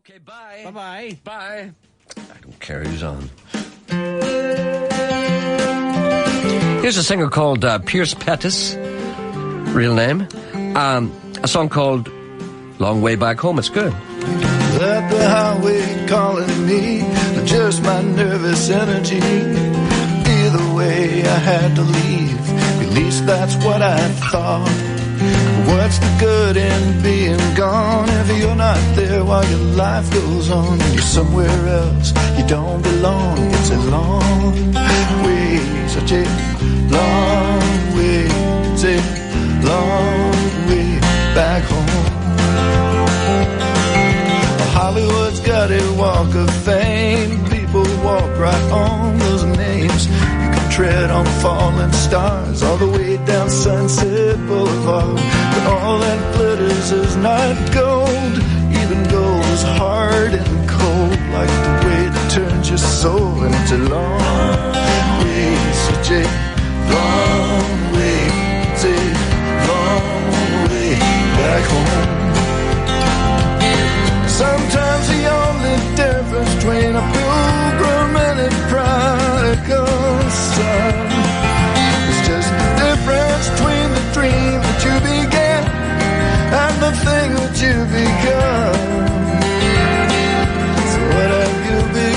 Okay, bye. Bye-bye. Bye. I don't care who's on. Here's a singer called Pierce Pettis, real name. A song called Long Way Back Home. It's good. Let the highway calling me, or just my nervous energy. Either way, I had to leave. At least that's what I thought. What's the good in being gone if you're not there while your life goes on? And you're somewhere else, you don't belong. It's a long way, such a long way. It's a long way back home. Hollywood's got a walk of fame. People walk right on those names. You can tread on falling stars all the way down Sunset Boulevard. But all that glitters is not gold. Even gold is hard and cold, like the way that turns your soul. And it's a long way, such a long way. It's a long way back home. Sometimes the only difference between a pilgrim and a prodigal son is just the difference between the dream that you began and the thing that you become. So what have you become?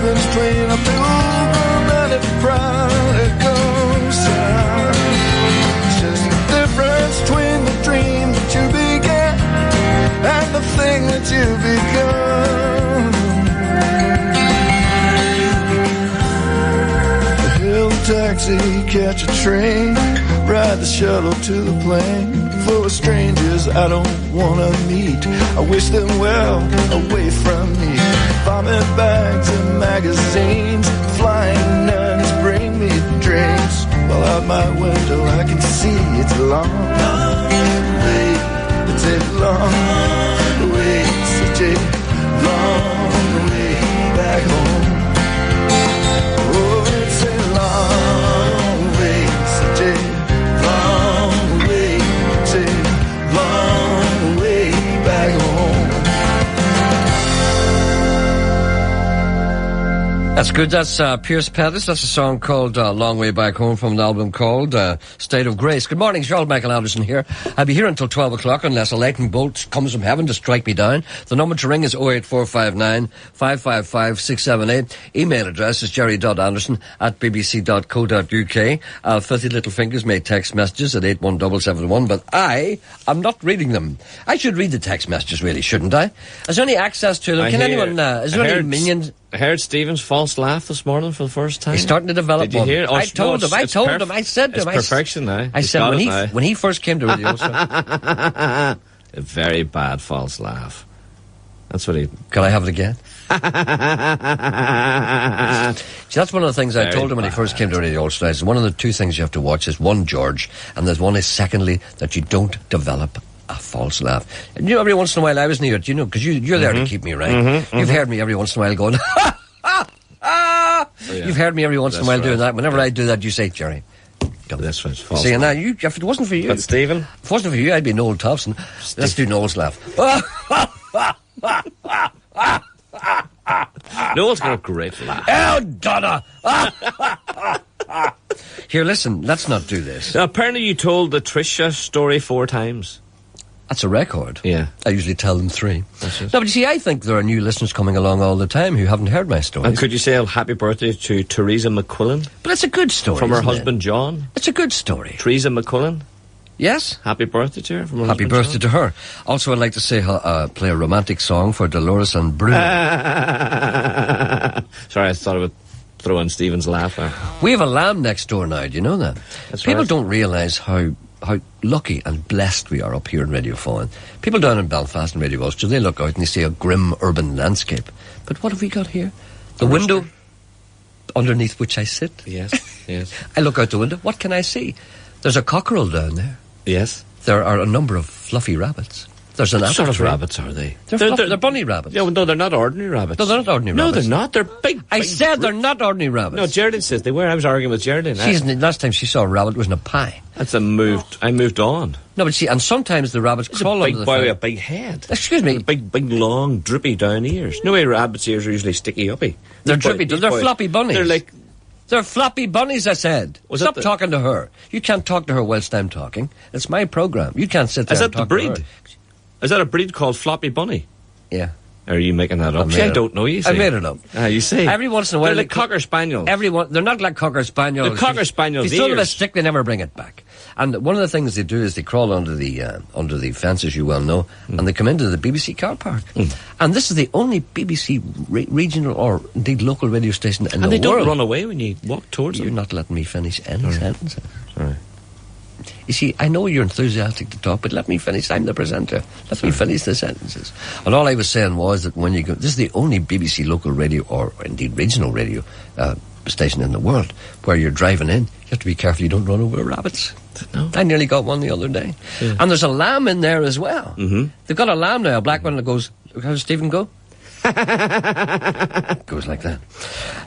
Between a pilgrim and a prodigal son, it's just the difference between the dream that you began and the thing that you become. A hill taxi, catch a train, ride the shuttle to the plane. Full of strangers I don't wanna meet. I wish them well away from me. Vomit bags and magazines, flying nuns bring me drinks. While out my window I can see it's a long way. It's a long way, such a long way back home. Oh, it's a long way, such a long way. It's a long way back home. That's good. That's Pierce Pettis. That's a song called Long Way Back Home from an album called State of Grace. Good morning. Charles Michael Anderson here. I'll be here until 12 o'clock unless a lightning bolt comes from heaven to strike me down. The number to ring is 08459 555 678. Email address is jerry.anderson@bbc.co.uk. Filthy Little Fingers may text messages at 81771, but I am not reading them. I should read the text messages, really, shouldn't I? Is there any access to them? Is there any minions? I heard Stephen's false laugh this morning for the first time. He's starting to develop. Did you hear? I told him. I said to him. It's perfection now. I said when he first came to Radio Ulster. A very bad false laugh. That's what he... Can I have it again? See, that's one of the things I told him when he first came to Radio Ulster. One of the two things you have to watch is one, George, and there's one is secondly that you don't develop a false laugh. And every once in a while I was near it, because you're there to keep me right. You've heard me every once in a while going, ha, ha, ha. Yeah. You've heard me every once in a while doing that. Whenever I do that, you say, Jerry, don't. This one's false. See, and now if it wasn't for you... But Stephen? If it wasn't for you, I'd be Noel Thompson. Let's do Noel's laugh. Noel's got a great laugh. Oh, Donna! Here, listen, let's not do this. Now, apparently you told the Tricia story 4 times. That's a record. Yeah. I usually tell them 3. No, but you see, I think there are new listeners coming along all the time who haven't heard my stories. And could you say a happy birthday to Teresa McQuillan? But it's a good story, from her husband, John. It's a good story. Teresa McQuillan? Yes. Happy birthday to her. From her happy birthday to her. Also, I'd like to say play a romantic song for Dolores and Bruno. Sorry, I thought I would throw in Stephen's laugh there. We have a lamb next door now, do you know that? That's People right. don't realise how lucky and blessed we are up here in Radio Fawn. People down in Belfast and Radio Ulster, they look out and they see a grim urban landscape. But what have we got here? The window underneath which I sit. Yes, yes. I look out the window. What can I see? There's a cockerel down there. Yes. There are a number of fluffy rabbits. There's an What apple sort of tree. rabbits are they? They're bunny rabbits. Yeah, well, no, they're not ordinary rabbits. No, they're not ordinary No, rabbits. they're not. They're big. I big said they're brutes. not ordinary rabbits. No, Geraldine says they were. I was arguing with Geraldine. Last time she saw a rabbit was in a pie. I moved on. No, but see, and sometimes the rabbits It's crawl a under big the boy with fence. a big head. Excuse me. Big, long, drippy down ears. No way rabbits' ears are usually sticky uppy. They're These boy- drippy. these They're boys- floppy bunnies. They're like... They're floppy bunnies, I said. Was Stop that the- talking to her. You can't talk to her whilst I'm talking. It's my program. You can't sit there Is and that the talk to her. breed? Is that a breed called floppy bunny? Yeah. Or are you making that up? I See, made I it don't know, you see. I made it up. You see. Every once in a while... They're like Cocker Spaniels. They're not like Cocker Spaniels. The Cocker Spaniels' If you throw them a ears. stick, they never bring it back. And one of the things they do is they crawl under the fence, as you well know, and they come into the BBC car park. And this is the only BBC regional or indeed local radio station in And the they world. don't run away when you walk towards You're them. not letting me finish any sentences. Sorry. You see, I know you're enthusiastic to talk, but let me finish. I'm the presenter. Let me finish the sentences. And all I was saying was that when you go... This is the only BBC local radio, or indeed regional radio, station in the world, where you're driving in. You have to be careful you don't run over rabbits. No. I nearly got one the other day. Yeah. And there's a lamb in there as well. Mm-hmm. They've got a lamb now, a black one that goes... How does Stephen go? Goes like that.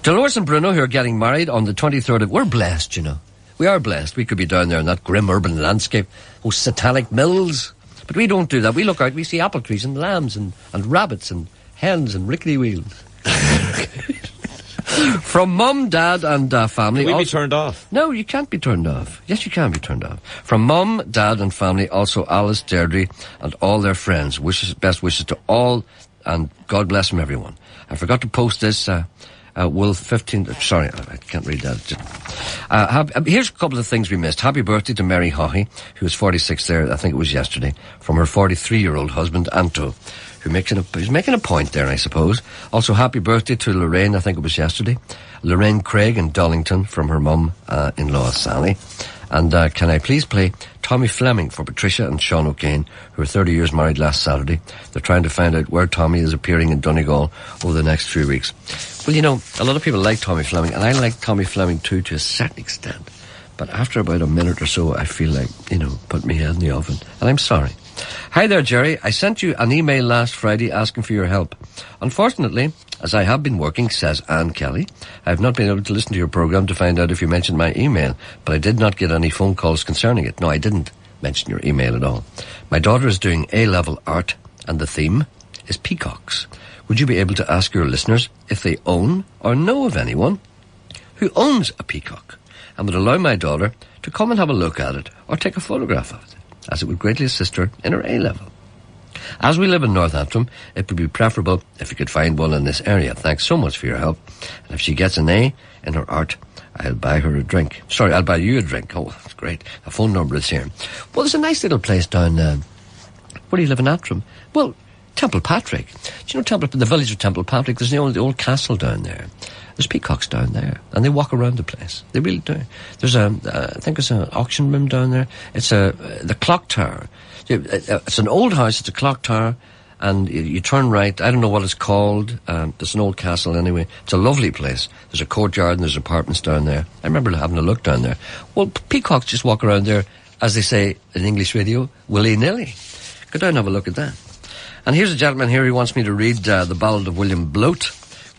Dolores and Bruno, who are getting married on the 23rd of... We're blessed, you know. We are blessed. We could be down there in that grim urban landscape. Oh, satanic mills. But we don't do that. We look out, we see apple trees and lambs and rabbits and hens and rickety wheels. From Mum, Dad and family... Can we be turned off? No, you can't be turned off. Yes, you can be turned off. From Mum, Dad and family, also Alice, Deirdre and all their friends. Best wishes to all, and God bless them, everyone. I forgot to post this... Will 15... Sorry, I can't read that. Here's a couple of things we missed. Happy birthday to Mary Haughey, who was 46 there, I think it was yesterday, from her 43-year-old husband, Anto, who's making a point there, I suppose. Also, happy birthday to Lorraine, I think it was yesterday. Lorraine Craig in Dollington from her mum-in-law, Sally. And can I please play Tommy Fleming for Patricia and Sean O'Kane, who were 30 years married last Saturday. They're trying to find out where Tommy is appearing in Donegal over the next 3 weeks. Well, you know, a lot of people like Tommy Fleming, and I like Tommy Fleming too, to a certain extent. But after about a minute or so, I feel like, put my head in the oven. And I'm sorry. Hi there, Gerry. I sent you an email last Friday asking for your help. Unfortunately, as I have been working, says Anne Kelly, I have not been able to listen to your programme to find out if you mentioned my email, but I did not get any phone calls concerning it. No, I didn't mention your email at all. My daughter is doing A-level art, and the theme is peacocks. Would you be able to ask your listeners if they own or know of anyone who owns a peacock and would allow my daughter to come and have a look at it or take a photograph of it, as it would greatly assist her in her A-level. As we live in North Antrim, it would be preferable if you could find one in this area. Thanks so much for your help. And if she gets an A in her art, I'll buy her a drink. Sorry, I'll buy you a drink. Oh, that's great. A phone number is here. Well, there's a nice little place down, where do you live in Antrim? Well, Temple Patrick. Do you know the village of Temple Patrick? There's the old castle down there. There's peacocks down there, and they walk around the place. They really do. There's I think there's an auction room down there. It's the clock tower. It's an old house. It's a clock tower, and you turn right. I don't know what it's called. It's an old castle anyway. It's a lovely place. There's a courtyard and there's apartments down there. I remember having a look down there. Well, peacocks just walk around there, as they say in English radio, willy-nilly. Go down and have a look at that. And here's a gentleman here who wants me to read the Ballad of William Bloat,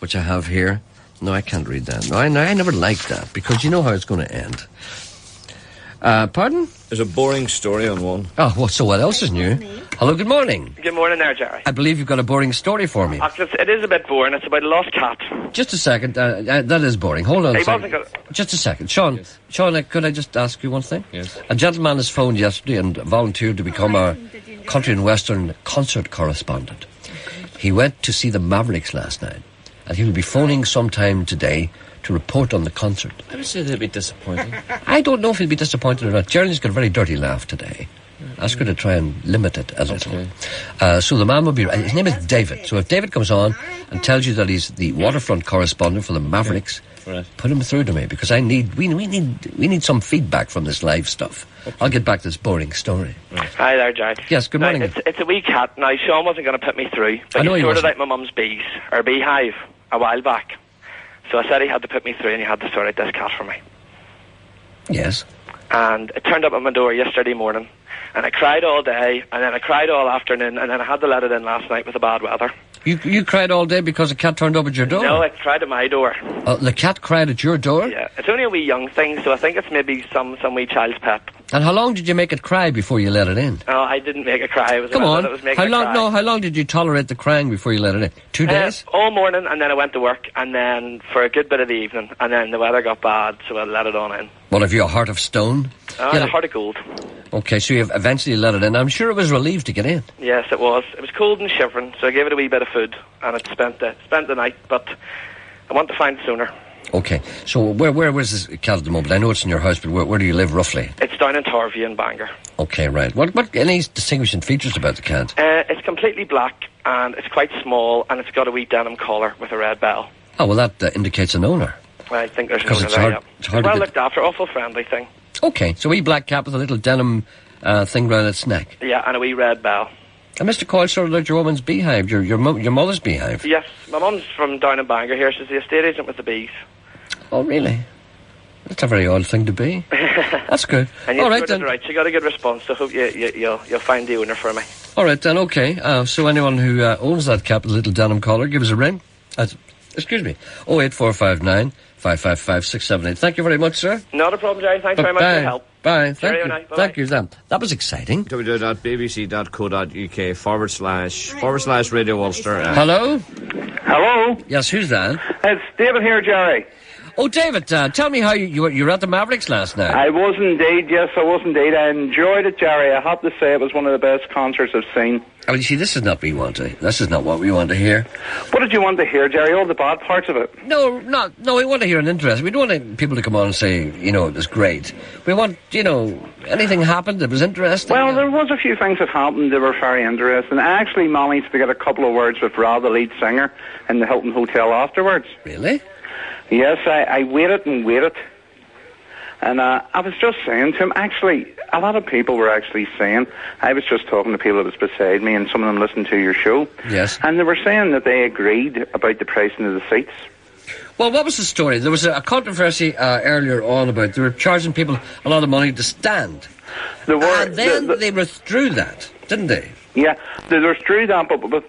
which I have here. No, I can't read that. No, I never liked that, because you know how it's going to end. Pardon? There's a boring story on one. Oh, well, so what else is new? Hello, good morning. Good morning there, Gerry. I believe you've got a boring story for me. It is a bit boring. It's about a lost cat. Just a second. That is boring. Hold on a second. Just a second. Sean, Yes. Sean, could I just ask you one thing? Yes. A gentleman has phoned yesterday and volunteered to become our country and western concert correspondent. He went to see the Mavericks last night, and he will be phoning sometime today to report on the concert. I would say they'd be disappointed. I don't know if he'll be disappointed or not. Gerald's got a very dirty laugh today. Ask her to try and limit it a little. Okay. So the man will be... His name is David. So if David comes on and tells you that he's the waterfront correspondent for the Mavericks, Right. put him through to me, because we need some feedback from this live stuff. Okay. I'll get back to this boring story. Right. Hi there, Gerry. Yes, good morning. Now, it's a wee cat. Now, Sean wasn't going to put me through, but I know he he sorted wasn't. out my mum's beehive a while back. So I said he had to put me through and he had to sort out this cat for me. Yes. and it turned up at my door yesterday morning, and I cried all day, and then I cried all afternoon, and then I had to let it in last night with the bad weather. You cried all day because a cat turned up at your door? No, it cried at my door. The cat cried at your door? Yeah, it's only a wee young thing, so I think it's maybe some wee child's pet. And how long did you make it cry before you let it in? Oh, I didn't make it cry. It was Come on. It was making How it long? cry. No, how long did you tolerate the crying before you let it in? 2 days? All morning, and then I went to work, and then for a good bit of the evening, and then the weather got bad, so I let it on in. Well, have you a heart of stone? Oh, a heart of gold. Okay, so you eventually let it in. I'm sure it was relieved to get in. Yes, it was. It was cold and shivering, so I gave it a wee bit of food, and it spent the night, but I want to find it sooner. Okay, so where was this cat at the moment? I know it's in your house, but where do you live roughly? It's down in Torview in Bangor. Okay, right. What any distinguishing features about the cat? It's completely black, and it's quite small, and it's got a wee denim collar with a red bell. Oh, well, that indicates an owner. I think there's an Because owner it's there, hard, yeah. it's hard well to looked after, awful friendly thing. Okay, so a wee black cat with a little denim thing round its neck. Yeah, and a wee red bell. And Mr. Coyle sort of like your woman's beehive, your mother's beehive. Yes, my mum's from down in Bangor here. She's the estate agent with the bees. Oh, really? That's a very odd thing to be. That's good. And you All right, sorted then. it right. She got a good response, so hope you'll find the owner for me. All right, then, okay. So anyone who owns that cat with a little denim collar, give us a ring. Excuse me. 08459 555 678. Thank you very much, sir. Not a problem, Jerry. Thanks very much for your help. Bye. Thank Cheerio you. now. Bye-bye. Thank you, Sam. That was exciting. www.bbc.co.uk//Radio Ulster. Hello? Hello, Yes, who's that? it's David here, Jerry. Oh, David, tell me how you were at the Mavericks last night. I was indeed, yes, I was indeed. I enjoyed it, Jerry. I have to say it was one of the best concerts I've seen. I mean, you see, this is not what we want to hear. What did you want to hear, Jerry? All the bad parts of it? No, we want to hear an interest. We don't want people to come on and say, it was great. We want, anything happened that was interesting. Well, there was a few things that happened that were very interesting. I actually managed to get a couple of words with Rob, the lead singer, in the Hilton Hotel afterwards. Really? Yes, I waited and waited. And I was just saying to him, actually, a lot of people were actually saying, I was just talking to people that was beside me, and some of them listened to your show. Yes. And they were saying that they agreed about the pricing of the seats. Well, what was the story? There was a controversy earlier on about they were charging people a lot of money to stand. And then they withdrew that, didn't they? Yeah, they withdrew that, but with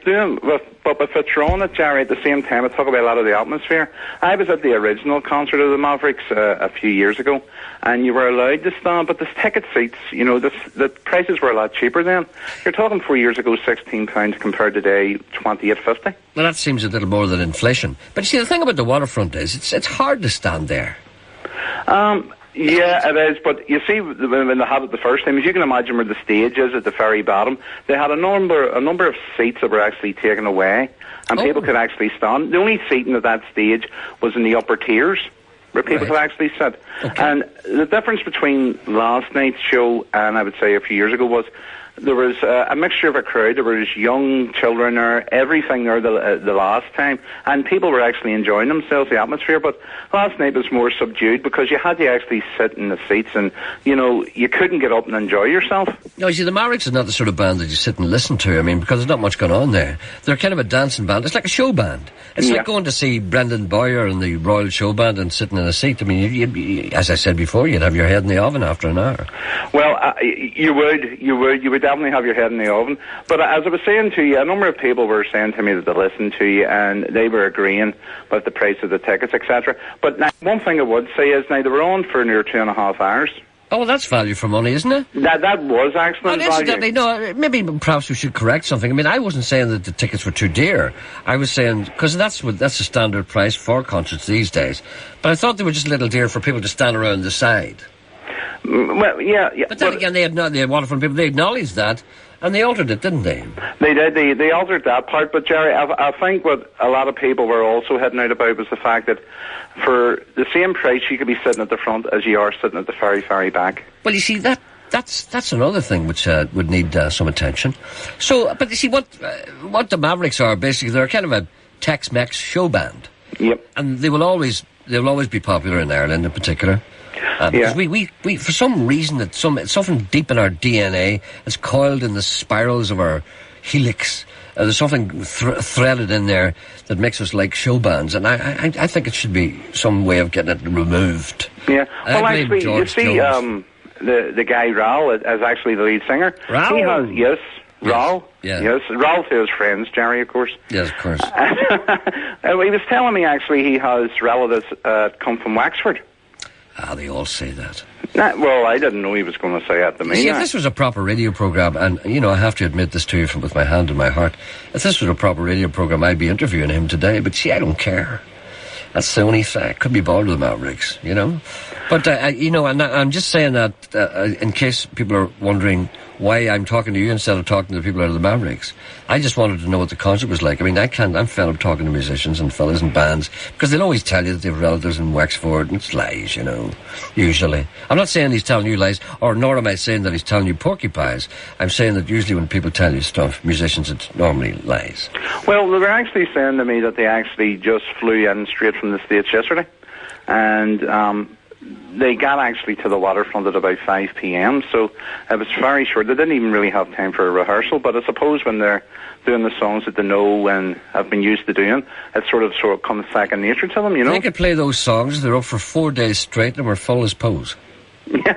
withdrawing it, Jerry, at the same time, it took away a lot of the atmosphere. I was at the original concert of the Mavericks a few years ago, and you were allowed to stand, but the ticket seats, the prices were a lot cheaper then. You're talking 4 years ago, £16 compared to today, $28.50. Well, that seems a little more than inflation. But you see, the thing about the waterfront is it's hard to stand there. Yeah, it is, but you see, when they had it the first time, as you can imagine where the stage is at the very bottom, they had a number of seats that were actually taken away, and people could actually stand. The only seating at that stage was in the upper tiers, where people could actually sit. Okay. And the difference between last night's show and I would say a few years ago was there was a mixture of a crowd. There was young children there, everything there the last time, and people were actually enjoying themselves, the atmosphere. But last night was more subdued because you had to actually sit in the seats, and you couldn't get up and enjoy yourself. No, you see, the Mavericks is not the sort of band that you sit and listen to. I mean, because there's not much going on there. They're kind of a dancing band. It's like a show band. It's like going to see Brendan Boyer and the Royal Show Band and sitting in a seat. I mean, you'd, as I said before, you'd have your head in the oven after an hour. Well, you would definitely have your head in the oven. But as I was saying to you, a number of people were saying to me that they listened to you and they were agreeing with the price of the tickets, etc. But now, one thing I would say is now they were on for near 2.5 hours. Oh, well, that's value for money, isn't it? That was excellent value. Incidentally, no, maybe perhaps we should correct something. I mean, I wasn't saying that the tickets were too dear. I was saying, because that's the standard price for concerts these days. But I thought they were just a little dear for people to stand around the side. Well, yeah. But then again, they waterfront people, they acknowledged that, and they altered it, didn't they? They did. They altered that part. But Jerry, I think what a lot of people were also heading out about was the fact that for the same price, you could be sitting at the front as you are sitting at the very, very back. Well, you see, that's another thing which would need some attention. So, but you see, what the Mavericks are, basically, they're kind of a Tex-Mex show band. Yep. And they will always be popular in Ireland in particular. Because we for some reason, it's something deep in our DNA. It's coiled in the spirals of our helix. There's something threaded in there that makes us like show bands, and I think it should be some way of getting it removed. Yeah. Well, actually, you see, the guy Raoul as actually the lead singer. Raoul? He has, yes, Raoul. Yeah. Yes, Raoul to his friends, Gerry, of course. Yes, of course. He was telling me actually he has relatives come from Wexford. Ah, they all say that. Well, I didn't know he was going to say that to me. See, if this was a proper radio programme, and, I have to admit this to you with my hand in my heart, if this was a proper radio programme, I'd be interviewing him today, but see, I don't care. That's the only thing. I could be bored of the Mavericks, But, and I'm just saying that in case people are wondering why I'm talking to you instead of talking to the people out of the Mavericks. I just wanted to know what the concert was like. I mean, I'm fed up talking to musicians and fellas in bands, because they'll always tell you that they have relatives in Wexford, and it's lies, usually. I'm not saying he's telling you lies, or nor am I saying that he's telling you porcupines. I'm saying that usually when people tell you stuff, musicians, it's normally lies. Well, they were actually saying to me that they actually just flew in straight from the States yesterday, and they got actually to the waterfront at about 5 p.m, so it was very short. They didn't even really have time for a rehearsal, but I suppose when they're doing the songs that they know and have been used to doing, it sort of comes second nature to them, They could play those songs, they're up for 4 days straight and we're full as pose. Yeah,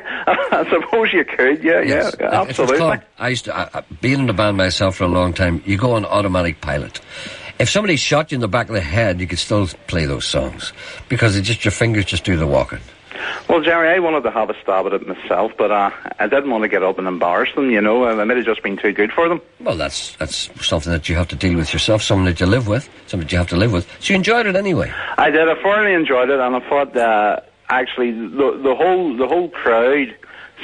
I suppose you could, yes. Yeah, absolutely. I used to, being in the band myself for a long time, you go on automatic pilot. If somebody shot you in the back of the head, you could still play those songs, because your fingers just do the walking. Well, Gerry, I wanted to have a stab at it myself, but I didn't want to get up and embarrass them, I might have just been too good for them. Well, that's something that you have to deal with yourself, something that you live with, something that you have to live with. So you enjoyed it anyway? I did. I thoroughly enjoyed it, and I thought actually the whole crowd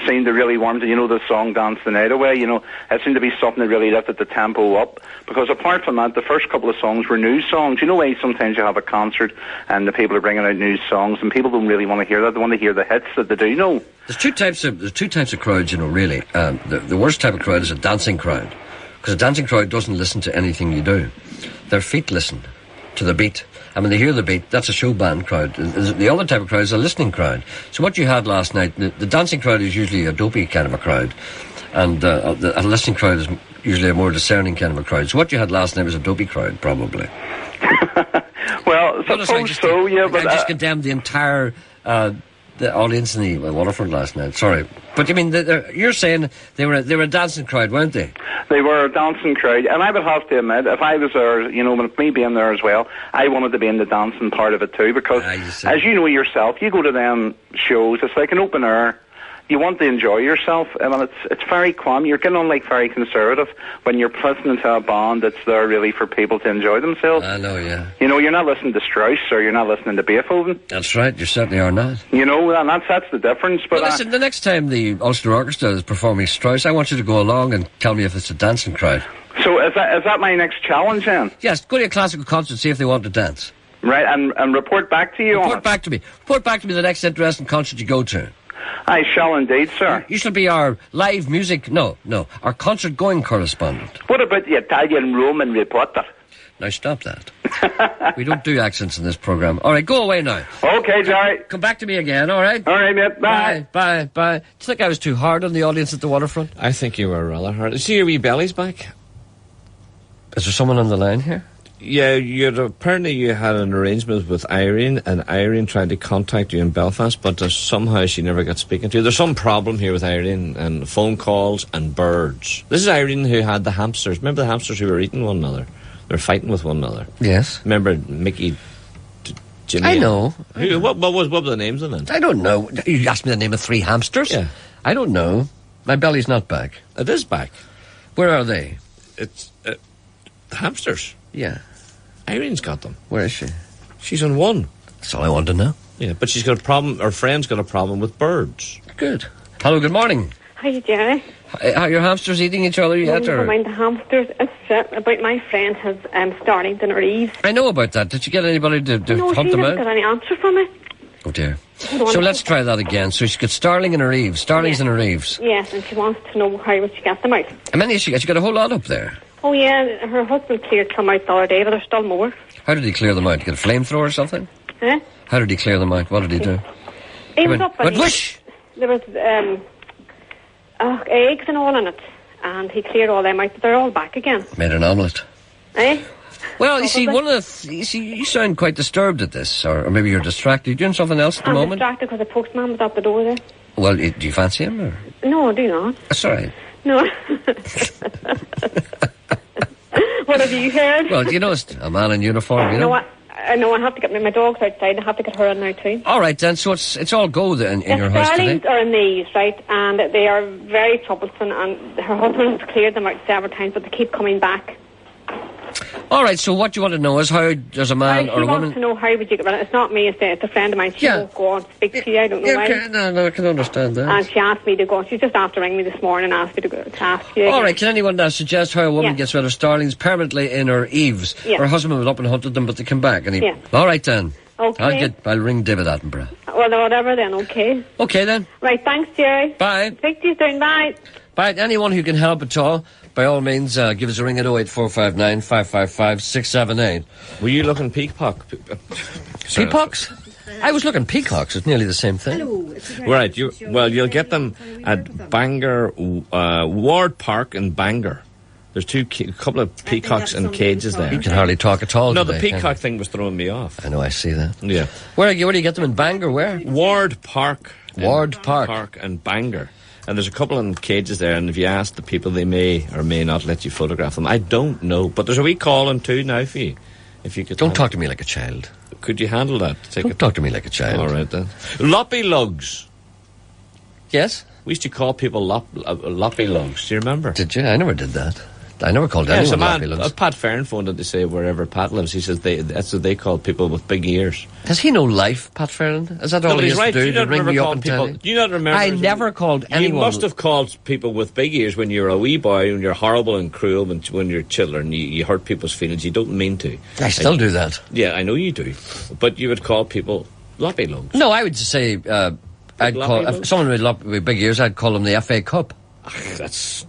seemed to really warm to, the song Dance the Night Away, it seemed to be something that really lifted the tempo up, because apart from that, the first couple of songs were new songs. Why sometimes you have a concert and the people are bringing out new songs and people don't really want to hear that, they want to hear the hits that they do know. There's two types of crowds, really. The worst type of crowd is a dancing crowd, because a dancing crowd doesn't listen to anything you do. Their feet listen to the beat. And when they hear the beat, that's a show band crowd. The other type of crowd is a listening crowd. So what you had last night, the dancing crowd is usually a dopey kind of a crowd, and a listening crowd is usually a more discerning kind of a crowd. So what you had last night was a dopey crowd, probably. Well, suppose so, yeah, but... I just condemned the entire... the audience in the waterfront last night. Sorry, but you mean you're saying they were a dancing crowd, weren't they? They were a dancing crowd, and I would have to admit, if I was there, with me being there as well, I wanted to be in the dancing part of it too, because as you know yourself, you go to them shows, it's like an open air. You want to enjoy yourself. It's very calm. You're getting on very conservative when you're listening to a band that's there really for people to enjoy themselves. I know, yeah. You're not listening to Strauss or you're not listening to Beethoven. That's right, you certainly are not. And that's the difference. But well, listen, the next time the Ulster Orchestra is performing Strauss, I want you to go along and tell me if it's a dancing crowd. So is that my next challenge then? Yes, go to a classical concert, see if they want to dance. Right, and report back to you Report back to me. Report back to me the next interesting concert you go to. I shall indeed, sir. You shall be our live music, our concert-going correspondent. What about the Italian Roman reporter? Now stop that. We don't do accents in this programme. All right, go away now. Okay, Gerry. Come back to me again, all right? All right, mate. Bye. Bye. Do you think I was too hard on the audience at the waterfront? I think you were rather hard. See your wee belly's back? Is there someone on the line here? Yeah, apparently you had an arrangement with Irene, and Irene tried to contact you in Belfast, but somehow she never got speaking to you. There's some problem here with Irene, and phone calls and birds. This is Irene who had the hamsters. Remember the hamsters who were eating one another? They were fighting with one another. Yes. Remember Mickey, Jimmy? I know. What were the names of them? I don't know. You asked me the name of 3 hamsters? Yeah. I don't know. My belly's not back. It is back. Where are they? It's the hamsters. Yeah. Irene's got them. Where is she? She's on one. That's all I want to know. Yeah, but she's got a problem. Her friend's got a problem with birds. Good. Hello, good morning. Hi, Gerry. Are your hamsters eating each other yet? Never mind the hamsters. It's about my friend has started in her eaves. I know about that. Did you get anybody to hunt them out? No, she never got any answer from me. Oh dear. So let's try that again. So she's got starling in her eaves. Starlings in her eaves. Yes, and she wants to know how would she get them out. How many has she got? She got a whole lot up there. Oh yeah, her husband cleared some out the other day, but there's still more. How did he clear them out? Get a flamethrower or something? Eh? How did he clear them out? What did he do? He was up and whoosh! There was eggs and all in it, and he cleared all them out, but they're all back again. Made an omelette. Eh? Well, you see, you sound quite disturbed at this, or maybe you're distracted. You're doing something else at the moment? I'm distracted because the postman was at the door there. Well, do you fancy him? Or? No, I do not. That's all right. No. What have you heard? Well, you know, it's a man in uniform, you know. I know, I have to get my dog's outside. I have to get her in now too. All right, then. So it's all go then in your house today? The starlings are in these, right? And they are very troublesome. And her husband has cleared them out several times, but they keep coming back. All right, so what you want to know is how does a man or a woman... She wants to know how would you get rid of it. It's not me, it's a friend of mine. She won't go on to speak to you, I don't know why. Okay, no, I can understand that. And she asked me to go. She's just after ringing me this morning and asked me to go to ask you. All right, can anyone now suggest how a woman gets rid of starlings permanently in her eaves? Yeah. Her husband was up and hunted them, but they came back. And he... Yeah. All right, then. Okay. I'll ring David Attenborough. Well, whatever then, okay. Okay, then. Right, thanks, Gerry. Bye. Speak to you soon, bye. Bye. Anyone who can help at all, by all means, give us a ring at 08459 555 678. Were you looking peacock? Peacocks? I was looking peacocks. It's nearly the same thing. Right. You'll get them at Bangor, Ward Park in Bangor. There's a couple of peacocks in cages there. You can hardly talk at all No, today, the peacock thing was throwing me off. I know, I see that. Yeah. Where do you get them in Bangor? Where? Ward Park. Ward Park. Park and Bangor. And there's a couple in cages there, and if you ask the people, they may or may not let you photograph them. I don't know. But there's a wee call-in too now for you. If you could Don't talk to me like a child. Could you handle that? Don't talk to me like a child. All right, then. Loppy lugs. Yes? We used to call people loppy lugs. Do you remember? Did you? I never did that. I never called anyone loppy lugs. Pat Farron phoned in to say wherever Pat lives, he says that's what they call people with big ears. Does he know life, Pat Farron? Is that all he has to do? To ring me up and tell you? Do you not remember? I never called anyone. You must have called people with big ears when you were a wee boy, when you're horrible and cruel, when you're children. You hurt people's feelings. You don't mean to. I still do that. Yeah, I know you do. But you would call people loppy lugs. No, I would just say, I'd call, if someone with big ears, I'd call him the FA Cup. That's...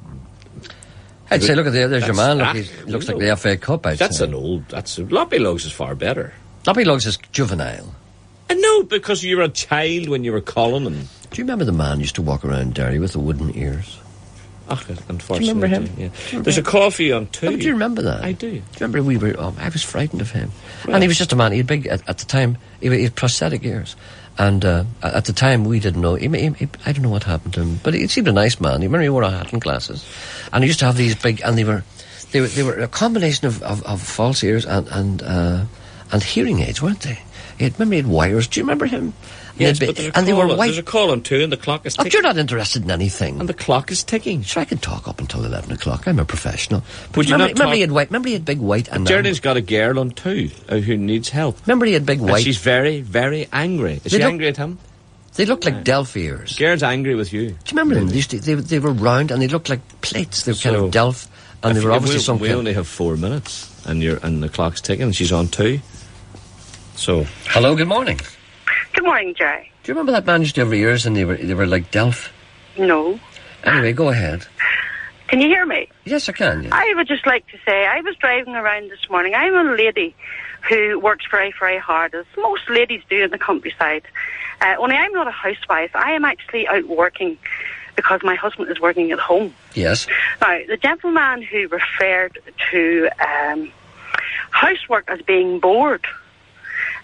I'd say, look at there's your man. Look, he looks like the FA Cup. Loppy lugs is far better. Loppy lugs is juvenile. I know, because you were a child when you were calling him. Do you remember the man who used to walk around Derry with the wooden ears? Unfortunately. Do you remember him? Yeah. There's a coffee on too. Oh, do you remember that? I do. Do you remember I was frightened of him. Right. And he was just a man. He had big, at the time, he had prosthetic ears. And at the time, we didn't know. I don't know what happened to him, but he seemed a nice man. You remember he wore a hat and glasses, and he used to have these big, and they were a combination of false ears and hearing aids, weren't they? Remember he had wires. Do you remember him? Yes, but they were white. There's a call on too, and the clock is ticking. Oh, you're not interested in anything. And the clock is ticking. Sure, I can talk up until 11 o'clock. I'm a professional. Would you not remember he had white? Remember he had big white and... Gerry's got a girl on too who needs help. Remember he had big white... And she's very, very angry. Is she angry at him? They look like Delph ears. Gerry's angry with you. Do you remember them? They were round and they looked like plates. They were kind of Delph, and they were obviously some kind... We only have 4 minutes, and the clock's ticking, and she's on too. So... Hello, good morning. Good morning, Gerry. Do you remember that man used to have ears and they were like Delph? No. Anyway, go ahead. Can you hear me? Yes, I can. Yeah. I would just like to say, I was driving around this morning. I'm a lady who works very, very hard, as most ladies do in the countryside. Only I'm not a housewife. I am actually out working because my husband is working at home. Yes. Now, the gentleman who referred to housework as being bored,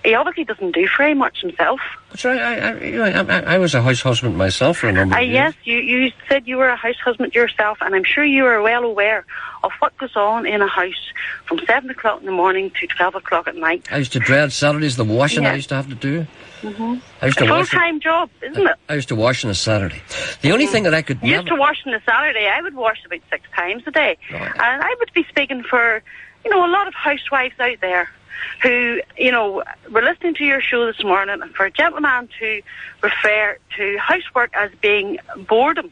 he obviously doesn't do very much himself. That's right. I was a house husband myself for a number of years. Yes, you said you were a house husband yourself, and I'm sure you are well aware of what goes on in a house from 7 o'clock in the morning to 12 o'clock at night. I used to dread Saturdays, the washing I used to have to do. Mm-hmm. A full-time job, isn't it? I used to wash on a Saturday. The only thing that I could... You used to wash on a Saturday. I would wash about 6 times a day. Oh, yeah. And I would be speaking for, a lot of housewives out there who, were listening to your show this morning, and for a gentleman to refer to housework as being boredom.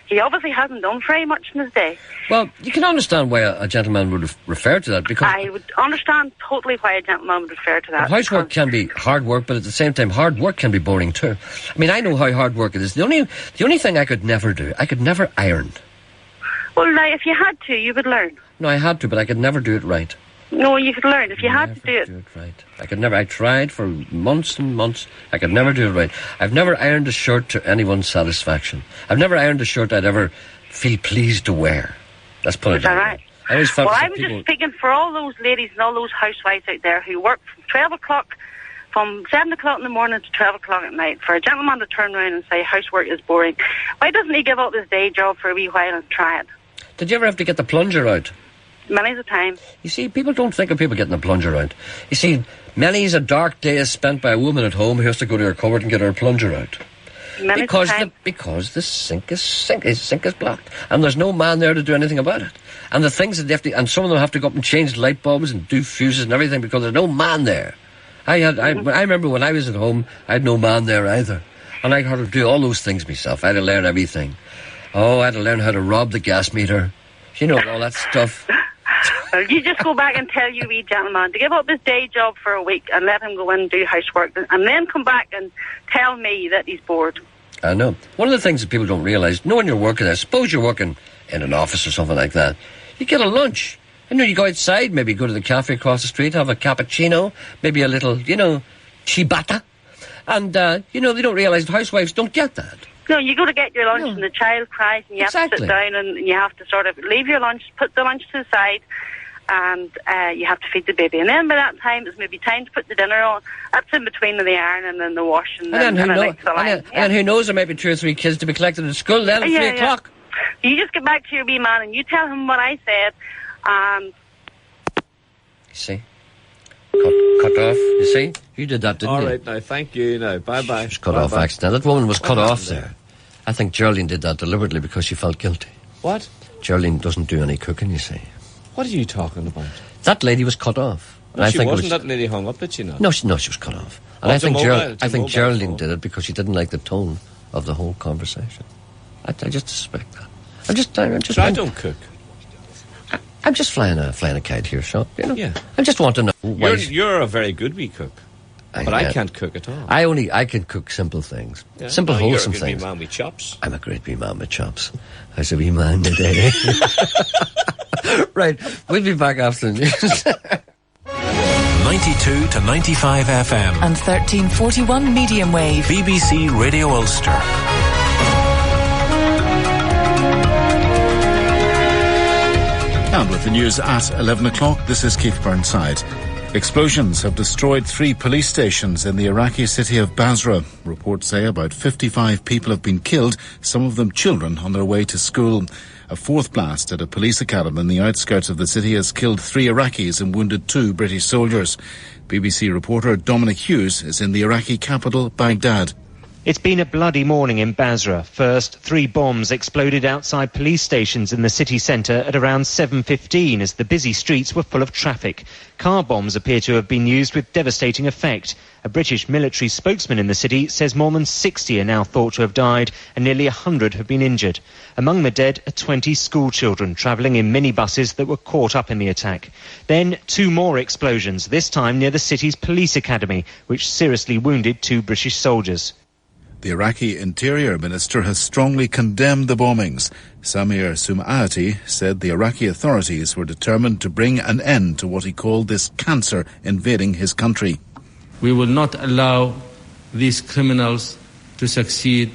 He obviously hasn't done very much in his day. Well, you can understand why a gentleman would refer to that, because... I would understand totally why a gentleman would refer to that. Well, housework can be hard work, but at the same time, hard work can be boring too. I mean, I know how hard work it is. The only thing I could never do, I could never iron. Well, now, if you had to, you would learn. No, I had to, but I could never do it right. No, you could learn if you had to do it right. I could never. I tried for months and months. I could never do it right. I've never ironed a shirt to anyone's satisfaction. I've never ironed a shirt I'd ever feel pleased to wear. Let's put it that way. Right? I always felt I was just speaking for all those ladies and all those housewives out there who work from 12 o'clock from 7 o'clock in the morning to 12 o'clock at night, for a gentleman to turn around and say housework is boring, why doesn't he give up his day job for a wee while and try it? Did you ever have to get the plunger out? Many's a time. You see, people don't think of people getting the plunger out. You see, many's a dark day is spent by a woman at home who has to go to her cupboard and get her plunger out. Because the sink is blocked, and there's no man there to do anything about it. And the things that they have to, and some of them have to go up and change light bulbs and do fuses and everything because there's no man there. I remember when I was at home, I had no man there either, and I had to do all those things myself. I had to learn everything. Oh, I had to learn how to rob the gas meter, all that stuff. Well, you just go back and tell your wee gentleman to give up his day job for a week and let him go in and do housework, and then come back and tell me that he's bored. I know. One of the things that people don't realise, when you're working there, suppose you're working in an office or something like that, you get a lunch. You go outside, maybe go to the cafe across the street, have a cappuccino, maybe a little, ciabatta. And, they don't realise that housewives don't get that. No, you go to get your lunch and the child cries and you have to sit down and you have to sort of leave your lunch, put the lunch to the side, and you have to feed the baby. And then by that time, it's maybe time to put the dinner on. That's in between the iron and then the wash and then who knows, there might be 2 or 3 kids to be collected at school then at 3 o'clock. You just get back to your wee man and you tell him what I said, and... See? Cut off. You see? You did that, didn't you? All right, now, thank you. Now, bye-bye. She was cut off accidentally. That woman was cut off there. I think Geraldine did that deliberately because she felt guilty. What? Geraldine doesn't do any cooking, you see. What are you talking about? That lady was cut off. No, she wasn't. That lady hung up, did she not? No, she was cut off. And I think Geraldine did it because she didn't like the tone of the whole conversation. I just suspect that. I don't cook. I'm just flying a kite here, so Yeah. I just want to know. You're a very good wee cook, but I can't cook at all. I can cook simple things, simple wholesome things. You're a good wee man with chops. I'm a great wee man with chops. I was a wee man today. Right, we'll be back after the news. 92 to 95 FM and 1341 medium wave. BBC Radio Ulster. And with the news at 11 o'clock, this is Keith Burnside. Explosions have destroyed 3 police stations in the Iraqi city of Basra. Reports say about 55 people have been killed, some of them children on their way to school. A 4th blast at a police academy in the outskirts of the city has killed 3 Iraqis and wounded 2 British soldiers. BBC reporter Dominic Hughes is in the Iraqi capital, Baghdad. It's been a bloody morning in Basra. First, 3 bombs exploded outside police stations in the city centre at around 7:15 as the busy streets were full of traffic. Car bombs appear to have been used with devastating effect. A British military spokesman in the city says more than 60 are now thought to have died and nearly 100 have been injured. Among the dead are 20 school children travelling in minibuses that were caught up in the attack. Then 2 more explosions, this time near the city's police academy, which seriously wounded 2 British soldiers. The Iraqi Interior Minister has strongly condemned the bombings. Samir Sum'ati said the Iraqi authorities were determined to bring an end to what he called this cancer invading his country. We will not allow these criminals to succeed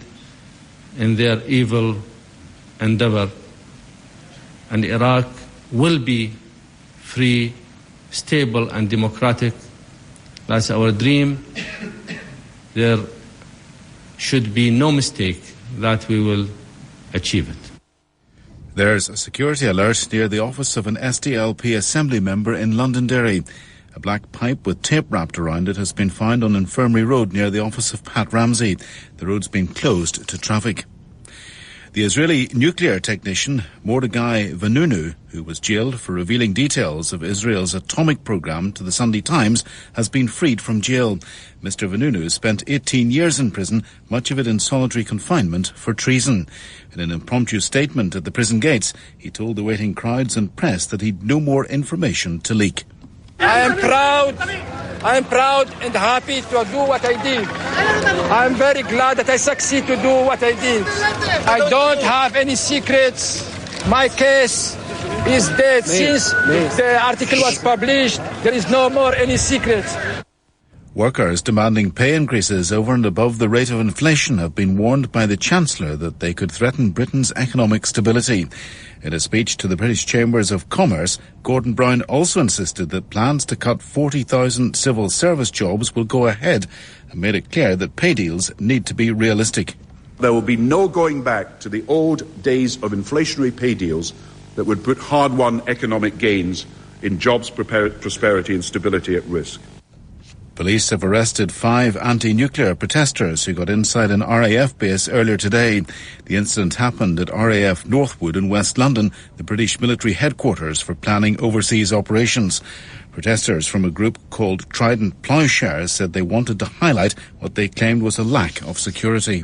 in their evil endeavor, and Iraq will be free, stable and democratic. That's our dream. There should be no mistake that we will achieve it. There's a security alert near the office of an SDLP Assembly member in Londonderry. A black pipe with tape wrapped around it has been found on Infirmary Road near the office of Pat Ramsey. The road's been closed to traffic. The Israeli nuclear technician Mordechai Vanunu, who was jailed for revealing details of Israel's atomic program to the Sunday Times, has been freed from jail. Mr. Vanunu spent 18 years in prison, much of it in solitary confinement for treason. In an impromptu statement at the prison gates, he told the waiting crowds and press that he'd no more information to leak. I am proud and happy to do what I did. I am very glad that I succeed to do what I did. I don't have any secrets. My case is dead. Since the article was published, there is no more any secrets. Workers demanding pay increases over and above the rate of inflation have been warned by the Chancellor that they could threaten Britain's economic stability. In a speech to the British Chambers of Commerce, Gordon Brown also insisted that plans to cut 40,000 civil service jobs will go ahead and made it clear that pay deals need to be realistic. There will be no going back to the old days of inflationary pay deals that would put hard-won economic gains in jobs, prosperity and stability at risk. Police have arrested 5 anti-nuclear protesters who got inside an RAF base earlier today. The incident happened at RAF Northwood in West London, the British military headquarters for planning overseas operations. Protesters from a group called Trident Ploughshares said they wanted to highlight what they claimed was a lack of security.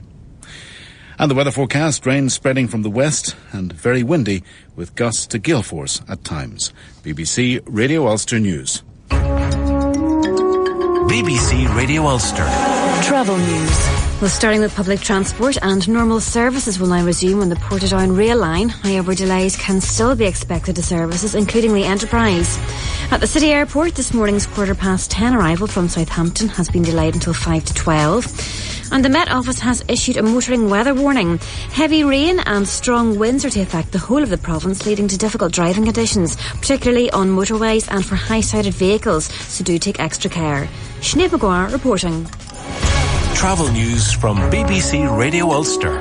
And the weather forecast, rain spreading from the west and very windy with gusts to gale force at times. BBC Radio Ulster News. BBC Radio Ulster. Travel news. Well, starting with public transport, and normal services will now resume on the Portadown rail line. However, delays can still be expected to services, including the Enterprise. At the City Airport, this morning's 10:15 arrival from Southampton has been delayed until 5 to 12. And the Met Office has issued a motoring weather warning. Heavy rain and strong winds are to affect the whole of the province, leading to difficult driving conditions, particularly on motorways and for high-sided vehicles, so do take extra care. Sinead Maguire reporting. Travel news from BBC Radio Ulster.